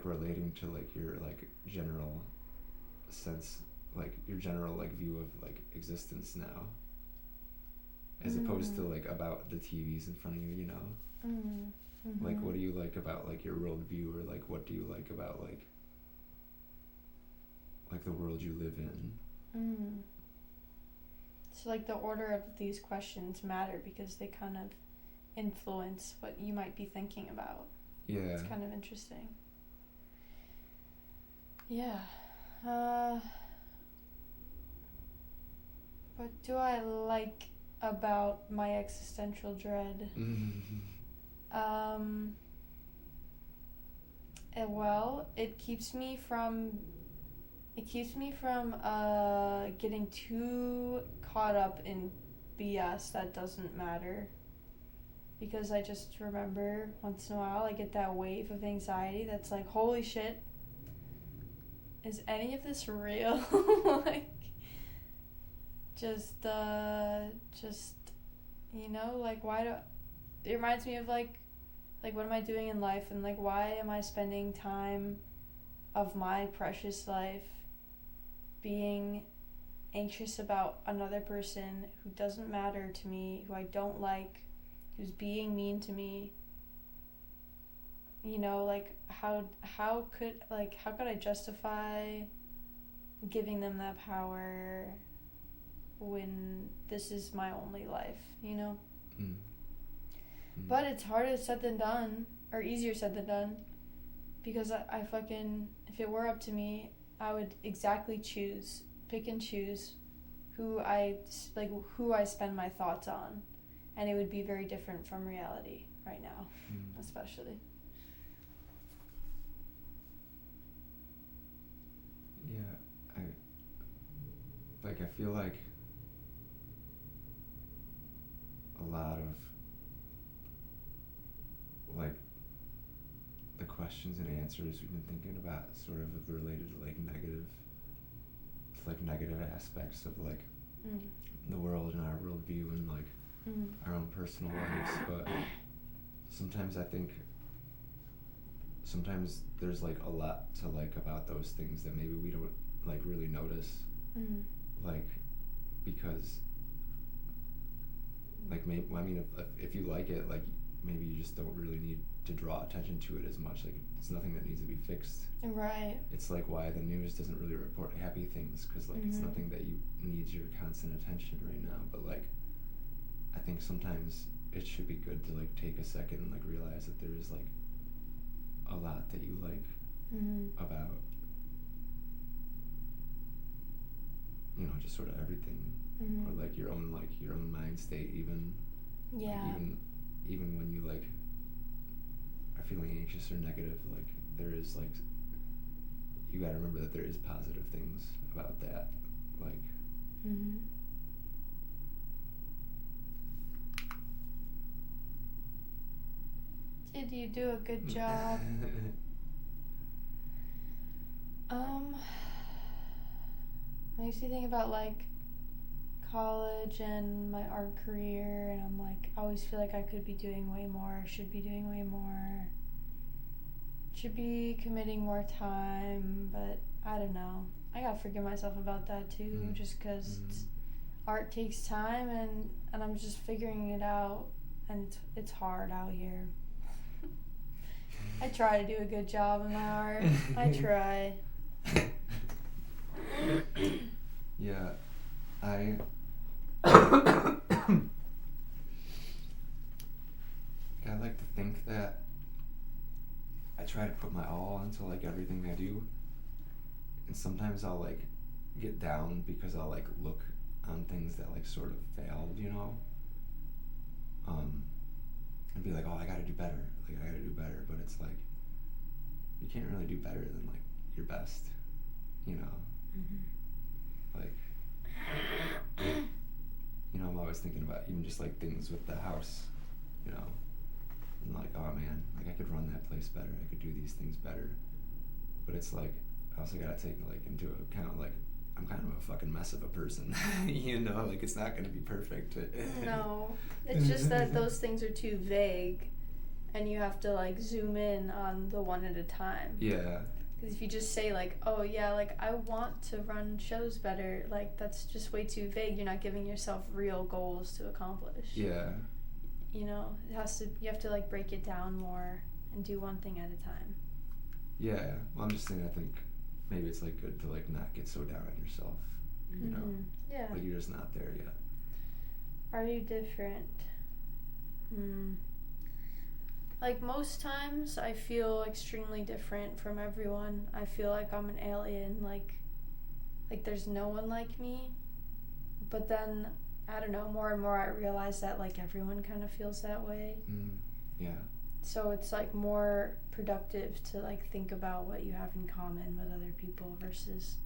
relating to like your like general sense, like your general like view of like existence now, as opposed to like about the TVs in front of you, you know? Like, what do you like about like your worldview, or like what do you like about like the world you live in? So like the order of these questions matter because they kind of influence what you might be thinking about. Yeah. It's kind of interesting. Yeah. What do I like about my existential dread? Well, it keeps me from getting too caught up in BS that doesn't matter. Because I just remember once in a while I get that wave of anxiety that's like, holy shit, is any of this real? Like, just you know, like, it reminds me of like what am I doing in life, and like why am I spending time of my precious life being anxious about another person who doesn't matter to me, who I don't like, who's being mean to me. You know, like how could I justify giving them that power when this is my only life, you know? But it's harder said than done, or easier said than done, because I fucking, if it were up to me, I would exactly pick and choose who I spend my thoughts on, and it would be very different from reality right now, especially. Yeah, I feel like a lot of like the questions and answers we've been thinking about sort of related to negative aspects of like the world and our worldview and like our own personal lives, but sometimes I think there's like a lot to like about those things that maybe we don't like really notice, like because like if you like it, like maybe you just don't really need to draw attention to it as much. Like it's nothing that needs to be fixed. Right. It's like why the news doesn't really report happy things, because like it's nothing that you needs your constant attention right now. But like I think sometimes it should be good to like take a second and like realize that there is like a lot that you like about, you know, just sort of everything, or like your own mind state even. Yeah. Like even when you like are feeling anxious or negative, like there is like, you gotta remember that there is positive things about that, like. Did you do a good job? Makes me think about like college and my art career, and I'm like, I always feel like I could be doing way more, should be doing way more, should be committing more time, but I don't know. I gotta forgive myself about that too, just because art takes time, and I'm just figuring it out, and it's hard out here. I try to do a good job in my art. I try. Yeah, I like to think that I try to put my all into like everything I do, and sometimes I'll like get down because I'll like look on things that like sort of failed, you know, and be like, oh, I gotta do better, but it's like you can't really do better than like your best, you know. Like, you know, I'm always thinking about even just like things with the house, you know, and like, oh man, like I could run that place better, I could do these things better, but it's like I also gotta take like into account like I'm kind of a fucking mess of a person, you know, like it's not gonna be perfect. No, it's just that those things are too vague, and you have to like zoom in on the one at a time. Yeah. Because if you just say like, oh yeah, like I want to run shows better, like that's just way too vague. You're not giving yourself real goals to accomplish. Yeah. You know, you have to like break it down more and do one thing at a time. Yeah. Well, I'm just saying, I think maybe it's like good to like not get so down on yourself, you know? Yeah. Like you're just not there yet. Are you different? Like most times I feel extremely different from everyone. I feel like I'm an alien, like there's no one like me. But then, I don't know, more and more I realize that like everyone kind of feels that way. Yeah. So it's like more productive to like think about what you have in common with other people versus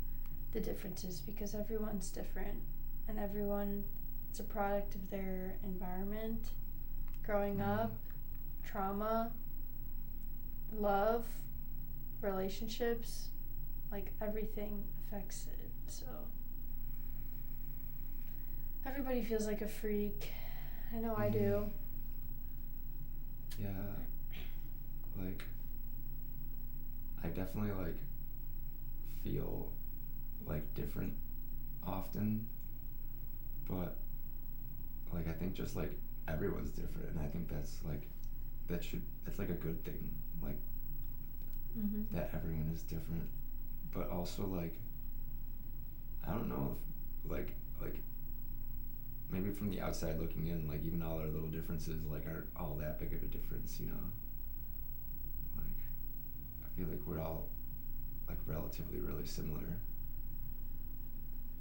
the differences, because everyone's different and everyone is a product of their environment, growing up, trauma, love, relationships, like everything affects it. So everybody feels like a freak. I know I do. Yeah, like I definitely like feel like different often, but like I think just like everyone's different, and I think that's like that's like a good thing, like that everyone is different, but also like I don't know if like maybe from the outside looking in, like even all our little differences like aren't all that big of a difference, you know. Like I feel like we're all like relatively really similar.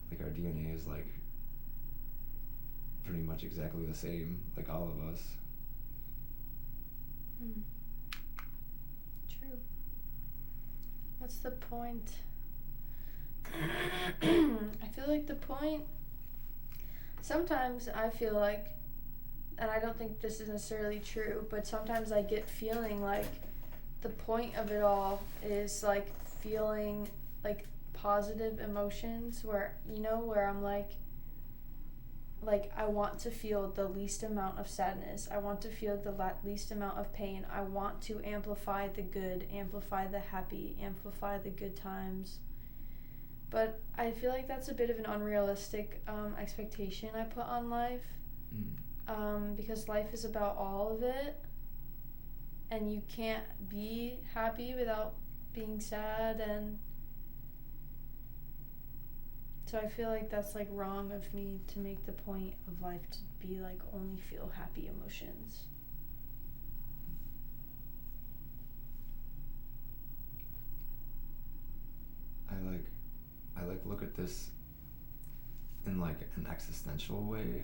Like our DNA is like pretty much exactly the same, like all of us. True. What's the point? I feel like the point, sometimes I feel like, and I don't think this is necessarily true, but sometimes I get feeling like the point of it all is like feeling like positive emotions where, where I'm like I want to feel the least amount of sadness. I want to feel the least amount of pain. I want to amplify the good, amplify the happy, amplify the good times. But I feel like that's a bit of an unrealistic expectation I put on life. Because life is about all of it. And you can't be happy without being sad, and so I feel like that's like wrong of me to make the point of life to be like only feel happy emotions. I look at this in like an existential way,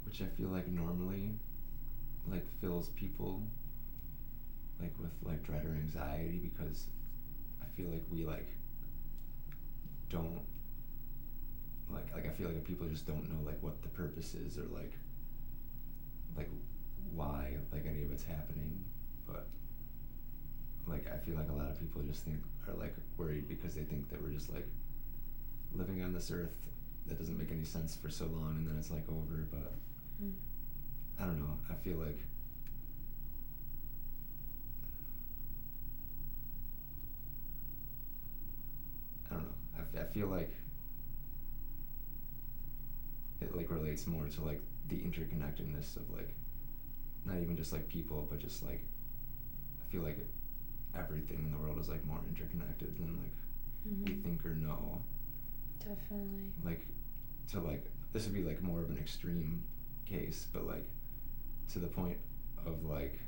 which I feel like normally like fills people like with like dread or anxiety, because I feel like we like don't like I feel like people just don't know like what the purpose is, or like why like any of it's happening. But like I feel like a lot of people just are like worried because they think that we're just like living on this earth that doesn't make any sense for so long, and then it's like over. But I don't know, I feel like I don't know, I feel like it like relates more to like the interconnectedness of like not even just like people, but just like I feel like everything in the world is like more interconnected than like we think or know. Definitely. Like to like this would be like more of an extreme case, but like to the point of like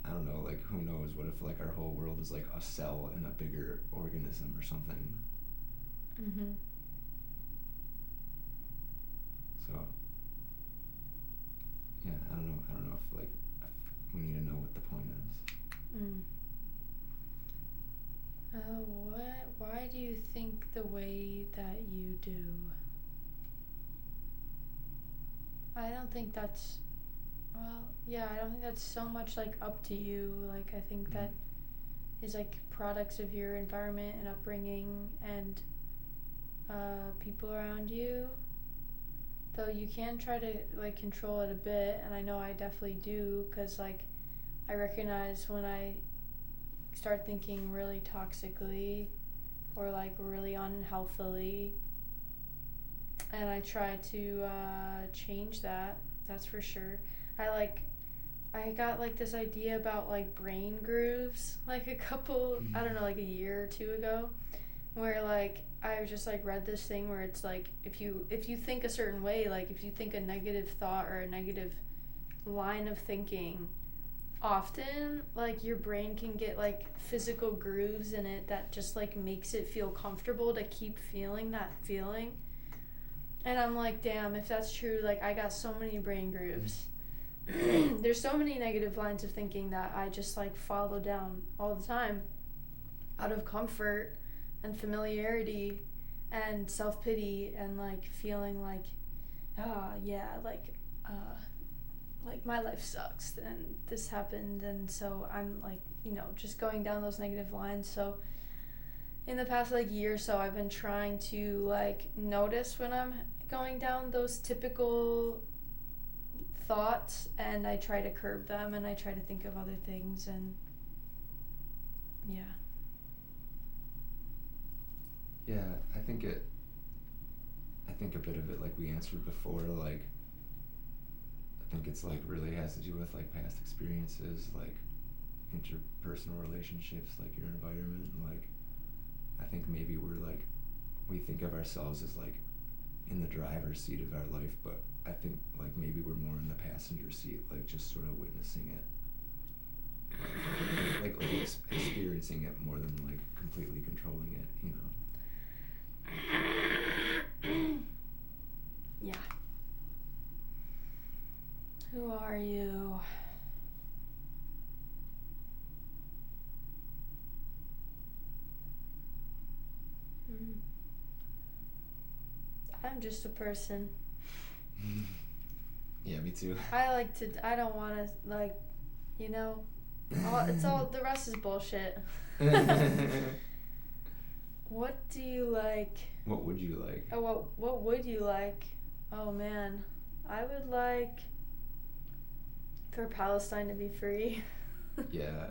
I don't know, like who knows what if like our whole world is like a cell in a bigger organism or something. So yeah, I don't know if like if we need to know what the point is. Why do you think the way that you do? I don't think that's, I don't think that's so much like up to you. Like I think that is like products of your environment and upbringing and people around you. Though you can try to like control it a bit, and I know I definitely do, because like I recognize when I start thinking really toxically or like really unhealthily, and I try to change that. That's for sure. I got like this idea about like brain grooves like I don't know, like a year or two ago, where like I just like read this thing where it's like if you think a certain way, like if you think a negative thought or a negative line of thinking, often like your brain can get like physical grooves in it that just like makes it feel comfortable to keep feeling that feeling. And I'm like, damn, if that's true, like I got so many brain grooves. There's so many negative lines of thinking that I just like follow down all the time out of comfort and familiarity and self-pity and like feeling like like my life sucks and this happened, and so I'm like just going down those negative lines. So in the past like year or so I've been trying to like notice when I'm going down those typical thoughts, and I try to curb them, and I try to think of other things, and I think a bit of it, like we answered before, like I think it's like really has to do with like past experiences, like interpersonal relationships, like your environment. Like I think maybe we think of ourselves as like in the driver's seat of our life, but I think like maybe we're more in the passenger seat, like just sort of witnessing it. experiencing it more than like completely controlling it, you know. Yeah. Who are you? I'm just a person. Yeah, me too. I don't want to, like, you know, the rest is bullshit. What do you like? What would you like? Oh, what would you like? Oh man, I would like for Palestine to be free. Yeah.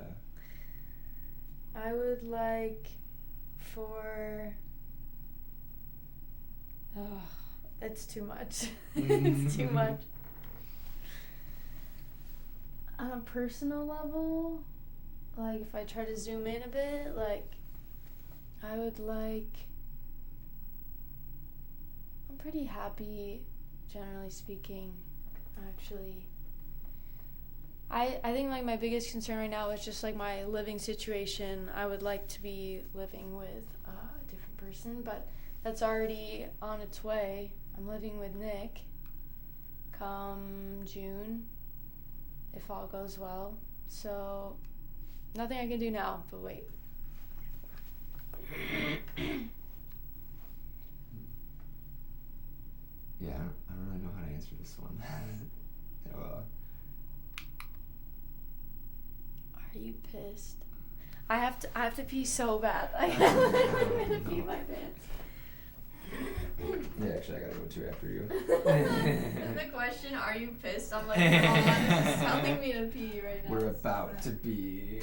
I would like for... Oh, it's too much. It's too much. On a personal level, like if I try to zoom in a bit, like I would like... I'm pretty happy, generally speaking, actually. I think like my biggest concern right now is just like my living situation. I would like to be living with a different person, but that's already on its way. I'm living with Nick come June, if all goes well. So nothing I can do now, but wait. Yeah, I don't really know how to answer this one. So, Are you pissed? I have to pee so bad. I'm gonna pee my pants. yeah, actually, I gotta go too after you. The question, are you pissed? I'm like, oh, this is telling me to pee right now. We're It's so about bad. to be.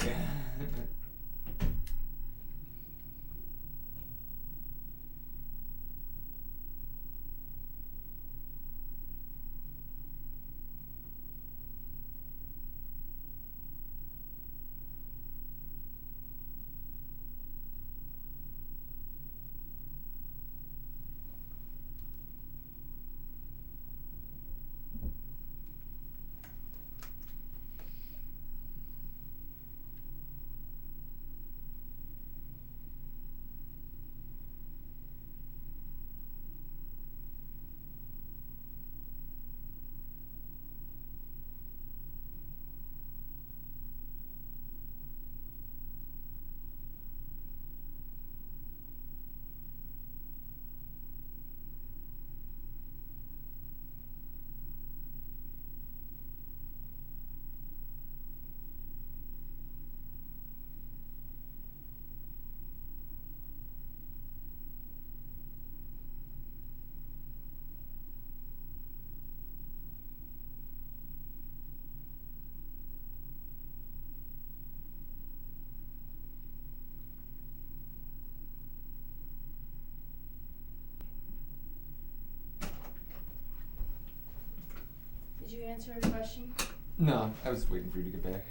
Did you answer her question? No, I was waiting for you to get back.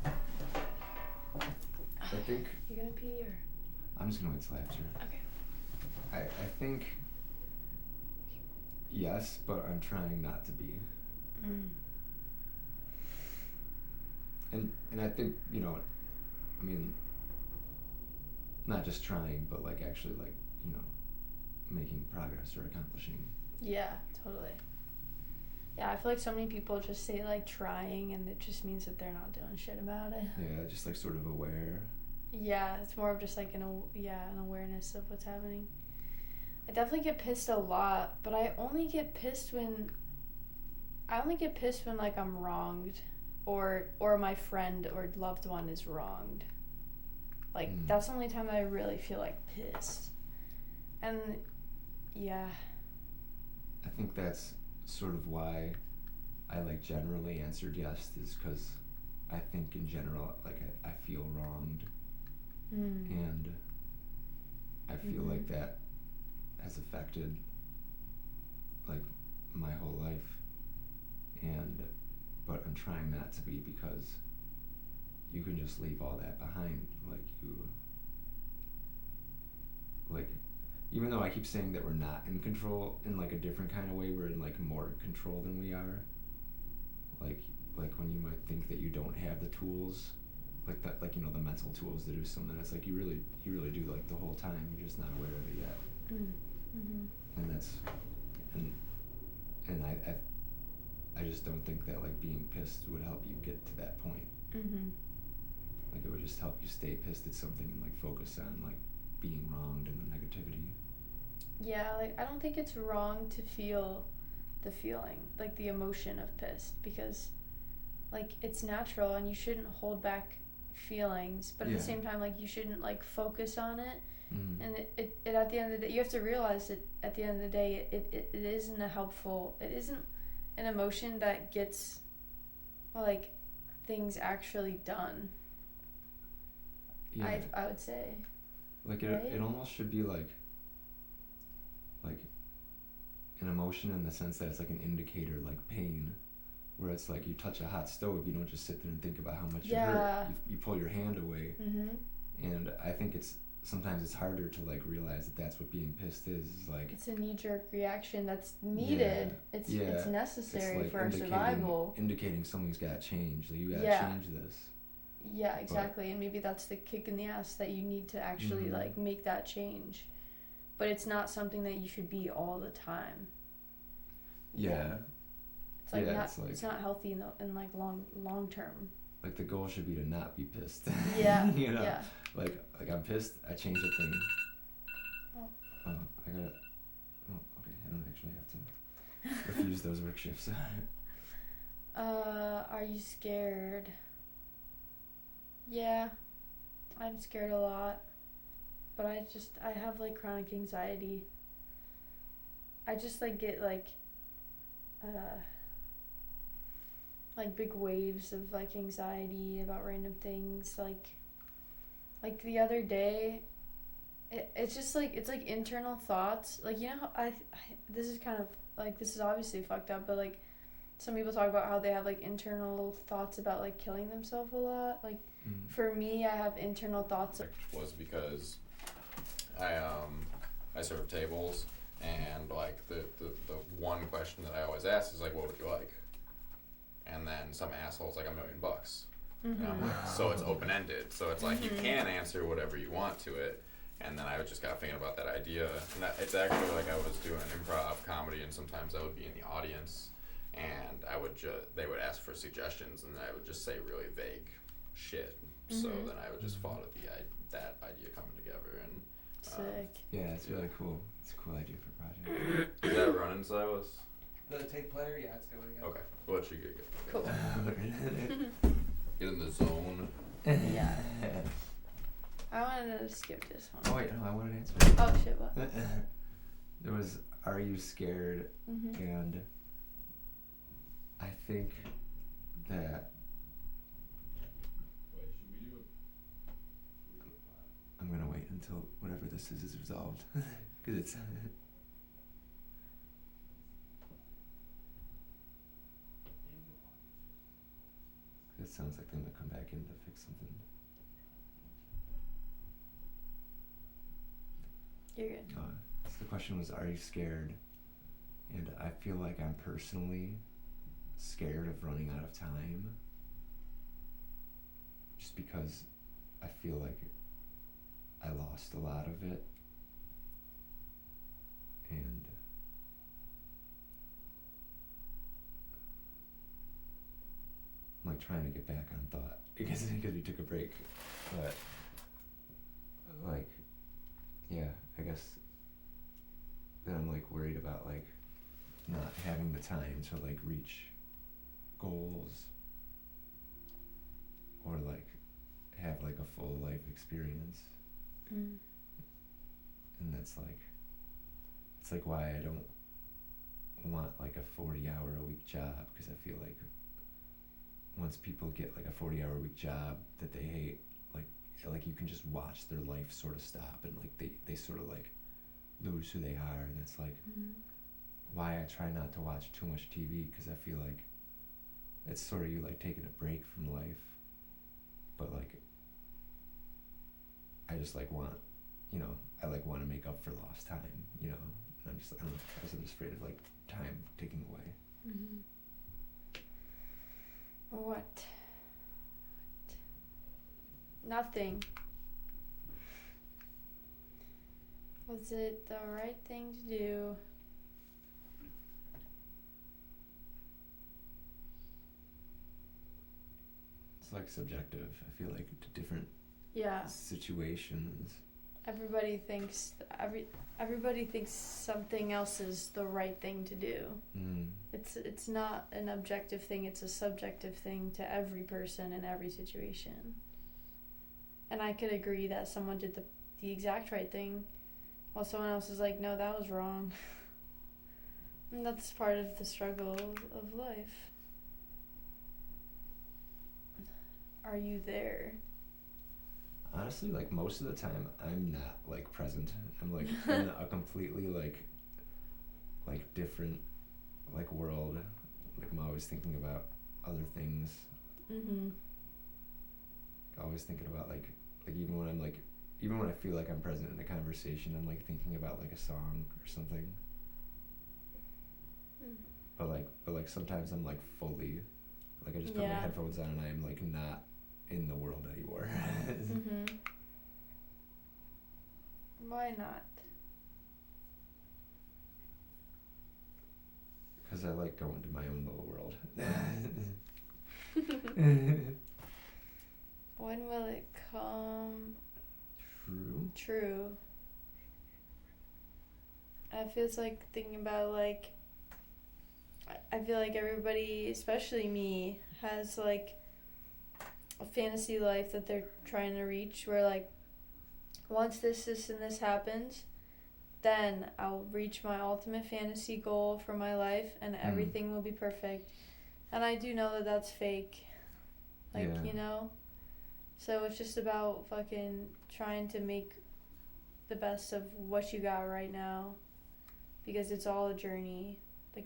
Oh. I think You gonna pee or? I'm just gonna wait till after. Okay. I think yes, but I'm trying not to be. And I think, you know, I mean, not just trying, but like actually like, you know, making progress or accomplishing. Yeah, totally. Yeah, I feel like so many people just say like trying and it just means that they're not doing shit about it. Yeah, just like sort of aware. Yeah, it's more of just like an awareness of what's happening. I definitely get pissed a lot, but I only get pissed when like I'm wronged or my friend or loved one is wronged. Like that's the only time that I really feel like pissed. And yeah. I think that's sort of why I like generally answered yes, is because I think in general like I feel wronged. And I feel like that has affected like my whole life, but I'm trying not to be, because you can just leave all that behind. Like even though I keep saying that we're not in control in like a different kind of way, we're in like more control than we are. Like like when you might think that you don't have the tools, like that, like, you know, the mental tools to do something. It's like you really do, like, the whole time. You're just not aware of it yet. And that's, and I just don't think that, like, being pissed would help you get to that point. Like, it would just help you stay pissed at something and, like, focus on, like, being wronged and the negativity. Yeah, like, I don't think it's wrong to feel the feeling, like the emotion of pissed, because, like, it's natural and you shouldn't hold back feelings, but at the same time, like, you shouldn't, like, focus on it. And it at the end of the day, you have to realize that at the end of the day, it isn't it isn't an emotion that gets, like, things actually done. Yeah. I would say. Like, right? it almost should be like an emotion in the sense that it's like an indicator, like pain, where it's like you touch a hot stove, you don't just sit there and think about how much you hurt. You pull your hand away. And I think sometimes it's harder to, like, realize that that's what being pissed is like. It's a knee-jerk reaction that's needed. It's necessary, it's like, for our survival. Indicating something's got to change. Like, you got to change this. Yeah, exactly. And maybe that's the kick in the ass that you need to actually like make that change. But it's not something that you should be all the time. Yeah. It's like it's not healthy in like long term. Like, the goal should be to not be pissed. Yeah. You know? Yeah. Like I'm pissed, I change the thing. I gotta. Oh, okay. I don't actually have to refuse those work shifts. Are you scared? Yeah, I'm scared a lot, but I have, like, chronic anxiety. I just, like, get, like big waves of, like, anxiety about random things, like the other day, it's just, like, it's, like, internal thoughts, like, you know how this is kind of, like, this is obviously fucked up, but, like, some people talk about how they have, like, internal thoughts about, like, killing themselves a lot, like, for me, I have internal thoughts. Was because I serve tables, and, like, the one question that I always ask is, like, what would you like? And then some asshole's like, $1 million. And I'm like, so it's open ended. So it's like you can answer whatever you want to it. And then I just got thinking about that idea, and it's actually like I was doing improv comedy, and sometimes I would be in the audience, and they would ask for suggestions, and I would just say really vague shit. So then I would just follow that idea coming together, and sick. Yeah, it's really cool. It's a cool idea for a project. Is that running, Silas? The tape player, yeah, it's going. Okay, we'll let you get good. Cool. Get in the zone. Yeah. I wanted to skip this one. Oh wait, no, I wanted to answer. Oh shit, what? There was, are you scared? And I think that I'm gonna wait until whatever this is resolved, because it's. It sounds like they might come back in to fix something. You're good. So the question was, are you scared? And I feel like I'm personally scared of running out of time, just because I feel like I lost a lot of it, and I'm like trying to get back on thought because we took a break, but like, yeah, I guess then I'm like worried about like not having the time to like reach goals or like have like a full life experience. And that's like, it's like why I don't want like a 40-hour-a-week job, because I feel like once people get like a 40-hour-a-week job that they hate, like you can just watch their life sort of stop, and like they sort of like lose who they are, and it's like why I try not to watch too much TV, because I feel like it's sort of you like taking a break from life, but like I just like want, you know, I like want to make up for lost time, you know, and I'm just like, I'm just afraid of like time taking away. Nothing. Was it the right thing to do? It's like subjective. I feel like to different Yeah. situations. Everybody thinks something else is the right thing to do. Mm. It's not an objective thing, it's a subjective thing to every person in every situation. And I could agree that someone did the exact right thing while someone else is like, no, that was wrong. And that's part of the struggle of life. Are you there? Honestly, like most of the time, I'm not like present. I'm like in a completely like different like world. Like I'm always thinking about other things. Mm-hmm. Always thinking about like even when I feel like I'm present in a conversation, I'm like thinking about like a song or something. But like sometimes I'm like fully, like I just put my Yeah. headphones on and I'm like not in the world anymore. Mm-hmm. Why not? Because I like going to my own little world. When will it come True. true? I feels like thinking about like I feel like everybody, especially me, has like a fantasy life that they're trying to reach where like once this and this happens, then I'll reach my ultimate fantasy goal for my life and everything will be perfect. And I do know that that's fake. Like, Yeah. you know? So it's just about fucking trying to make the best of what you got right now. Because it's all a journey. Like,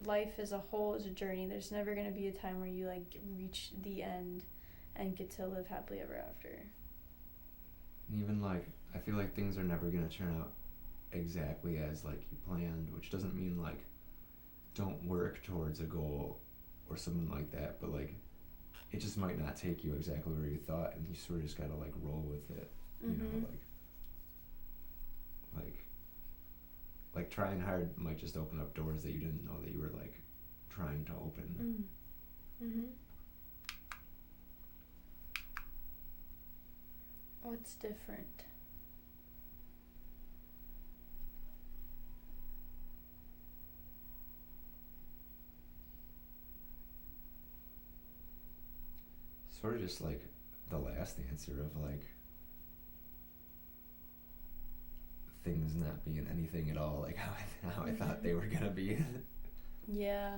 life as a whole is a journey. There's never going to be a time where you, like, reach the end and get to live happily ever after. Even like I feel like things are never gonna turn out exactly as like you planned, which doesn't mean like don't work towards a goal or something like that, but like it just might not take you exactly where you thought, and you sort of just gotta like roll with it, you know, like trying hard might just open up doors that you didn't know that you were like trying to open. What's different? Sort of just like the last answer of like things not being anything at all, like how I thought they were gonna be. Yeah.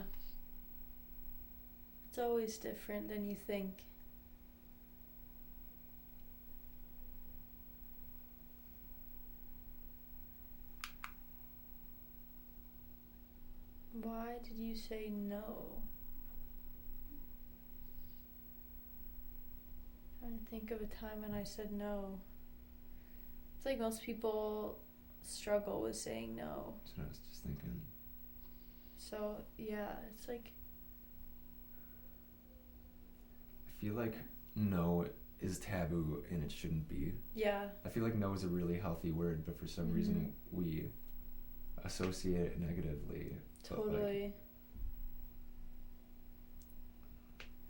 It's always different than you think. Why did you say no? Trying to think of a time when I said no. It's like most people struggle with saying no. That's what I was just thinking. So, yeah, it's like... I feel like no is taboo and it shouldn't be. Yeah. I feel like no is a really healthy word, but for some reason we associate it negatively. Totally.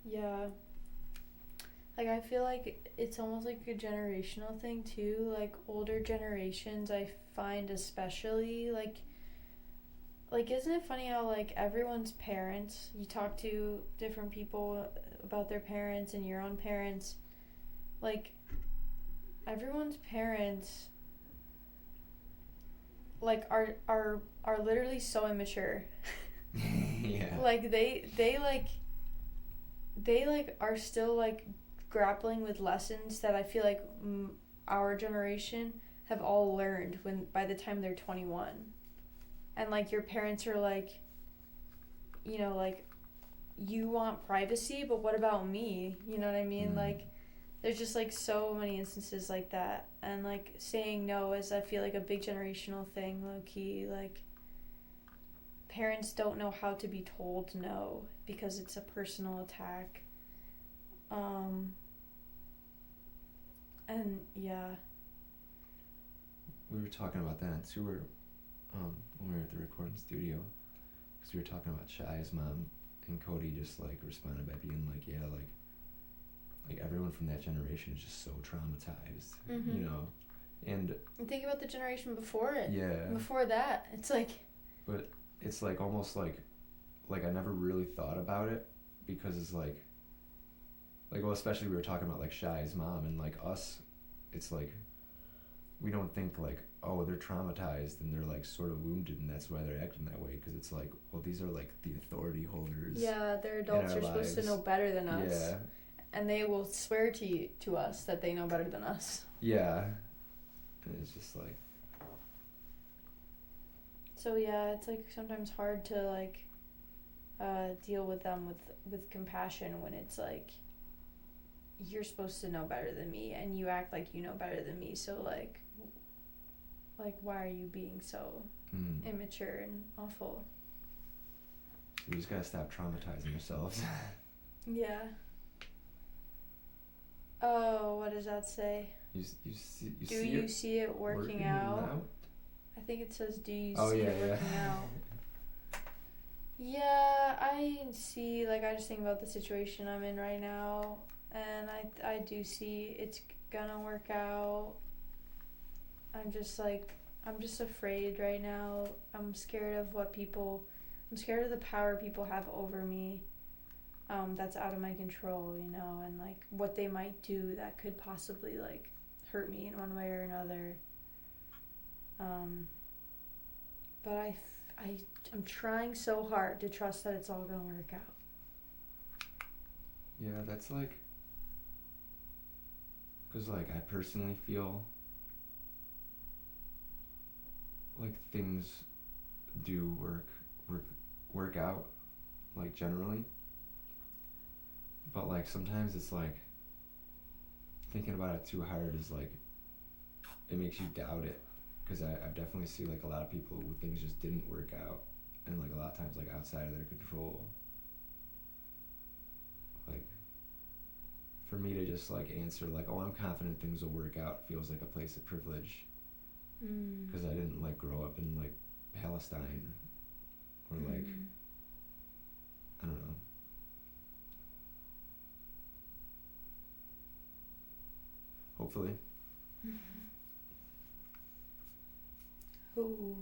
Yeah. Like, I feel like it's almost like a generational thing, too. Like, older generations, I find especially, like, isn't it funny how, like, everyone's parents, you talk to different people about their parents and your own parents, like, everyone's parents, like, are literally so immature. Yeah. Like, they are still, like, grappling with lessons that I feel like our generation have all learned by the time they're 21. And, like, your parents are like, you know, like, you want privacy, but what about me? You know what I mean? Like, there's just, like, so many instances like that. And, like, saying no is, I feel like, a big generational thing, low-key. Like, parents don't know how to be told no because it's a personal attack. And yeah. We were talking about that too. When we were at the recording studio, because we were talking about Shy's mom, and Cody just like responded by being like, yeah, like everyone from that generation is just so traumatized, Mhm. you know, and And think about the generation before it. yeah, Before that, it's like. but it's like almost like I never really thought about it, because it's like well, especially we were talking about like Shy's mom and like us, it's like we don't think like, oh, they're traumatized and they're like sort of wounded and that's why they're acting that way, because it's like, well, these are like the authority holders. Yeah, they're adults. our They're supposed to lives. know better than us. Yeah, And they will swear to us that they know better than us. yeah, and it's just like, So yeah, it's like sometimes hard to like deal with them with compassion when it's like you're supposed to know better than me and you act like you know better than me. So like why are you being so immature and awful? we just gotta stop traumatizing ourselves. Yeah. Oh, what does that say? you see Do see you it see it working out? I think it says, do you Oh see yeah, it working yeah. out? Yeah, I see, like, I just think about the situation I'm in right now, and I do see it's gonna work out. I'm just afraid right now. I'm scared of I'm scared of the power people have over me, that's out of my control, you know, and, like, what they might do that could possibly, like, hurt me in one way or another. But I'm trying so hard to trust that it's all gonna work out. Yeah, that's like, because like I personally feel like things do work out, like generally, but like sometimes it's like thinking about it too hard is like it makes you doubt it, because I've definitely seen like a lot of people who things just didn't work out, and like a lot of times like outside of their control. Like for me to just like answer like, oh, I'm confident things will work out, feels like a place of privilege, because I didn't like grow up in like Palestine or like I don't know. Hopefully. Ooh.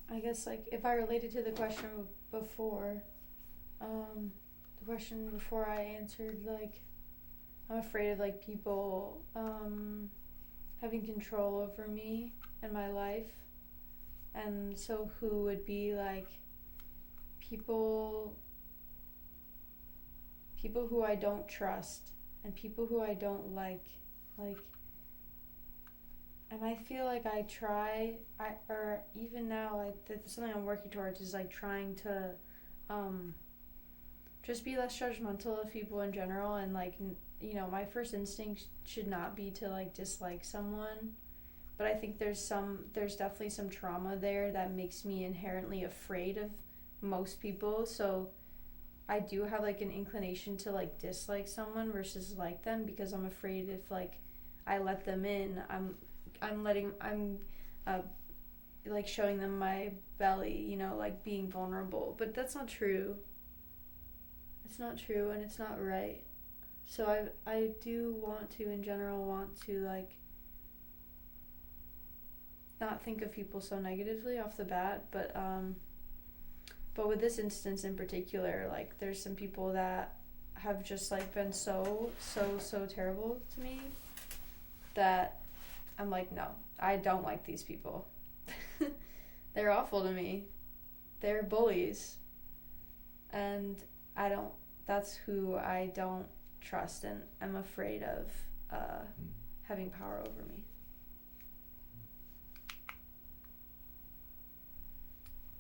I guess like if I related to the question before, the question before I answered, like I'm afraid of like people having control over me and my life, and so who would be like people who I don't trust and people who I don't like, and I feel like or even now, like that's something I'm working towards, is like trying to just be less judgmental of people in general, and like you know, my first instinct should not be to like dislike someone, but I think there's definitely some trauma there that makes me inherently afraid of most people, so I do have like an inclination to like dislike someone versus like them, because I'm afraid if like I let them in, I'm like showing them my belly, you know, like being vulnerable. But that's not true. It's not true, and it's not right. So I do want to, in general, like not think of people so negatively off the bat, but with this instance in particular, like there's some people that have just like been so terrible to me that I'm like, no, I don't like these people. They're awful to me. They're bullies. And that's who I don't trust and I'm afraid of having power over me.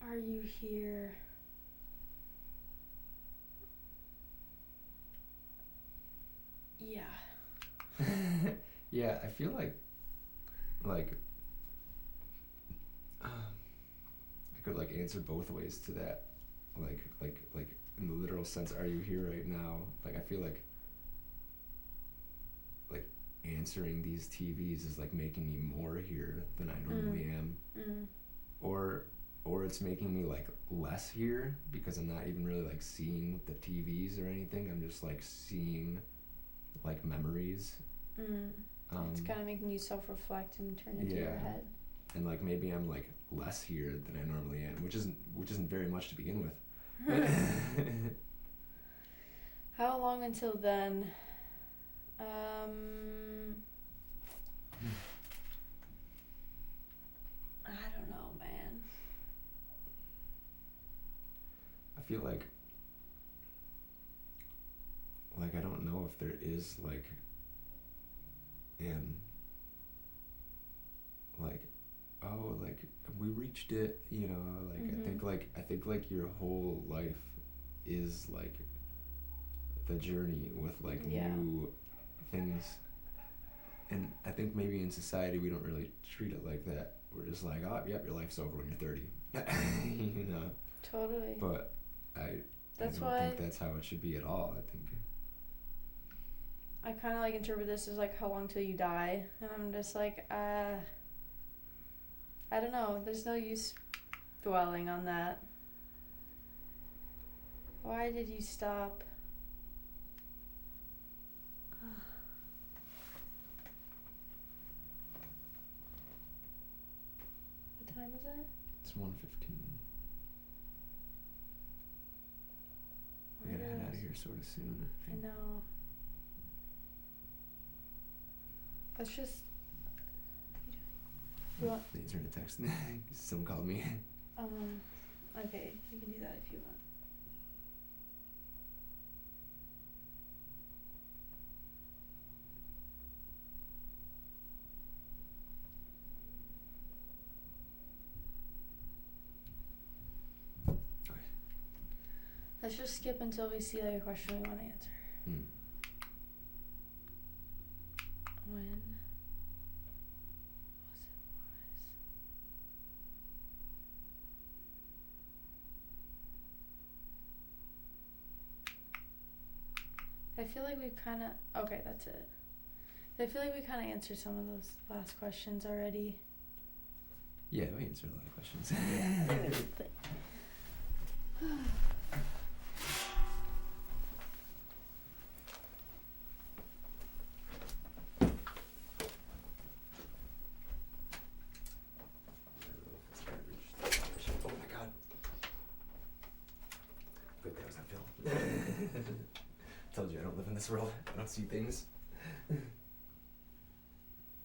Are you here? Yeah. Yeah, I feel like I could like answer both ways to that, like in the literal sense, are you here right now? Like I feel like answering these TVs is like making me more here than I normally am, or it's making me like less here because I'm not even really like seeing the TVs or anything. I'm just like seeing like memories. It's kind of making you self-reflect and turn into your head. And like maybe I'm like less here than I normally am, which isn't very much to begin with. How long until then? I don't know, man. I feel like I don't know if there is like an like, oh, like we reached it, you know, like I think like your whole life is like the journey with like new things, and I think maybe in society we don't really treat it like that. We're just like, oh, yep, your life's over when you're 30. You know. Totally. But I don't think that's how it should be at all. I think I kind of like interpret this as like how long till you die, and I'm just like, I don't know. There's no use dwelling on that. Why did you stop? What time is it? it's 1:15. We gotta head out of here sort of soon. I I think. know. Let's just. You want? The internet text. Someone called me. Okay, you can do that if you want. Okay. Let's just skip until we see like a question we want to answer. When was it wise? I feel like we've kind of... Okay, that's it. I feel like we kind of answered some of those last questions already. Yeah, we answered a lot of questions. Oh my god. Good that was not Phil. Told you I don't live in this world. I don't see things.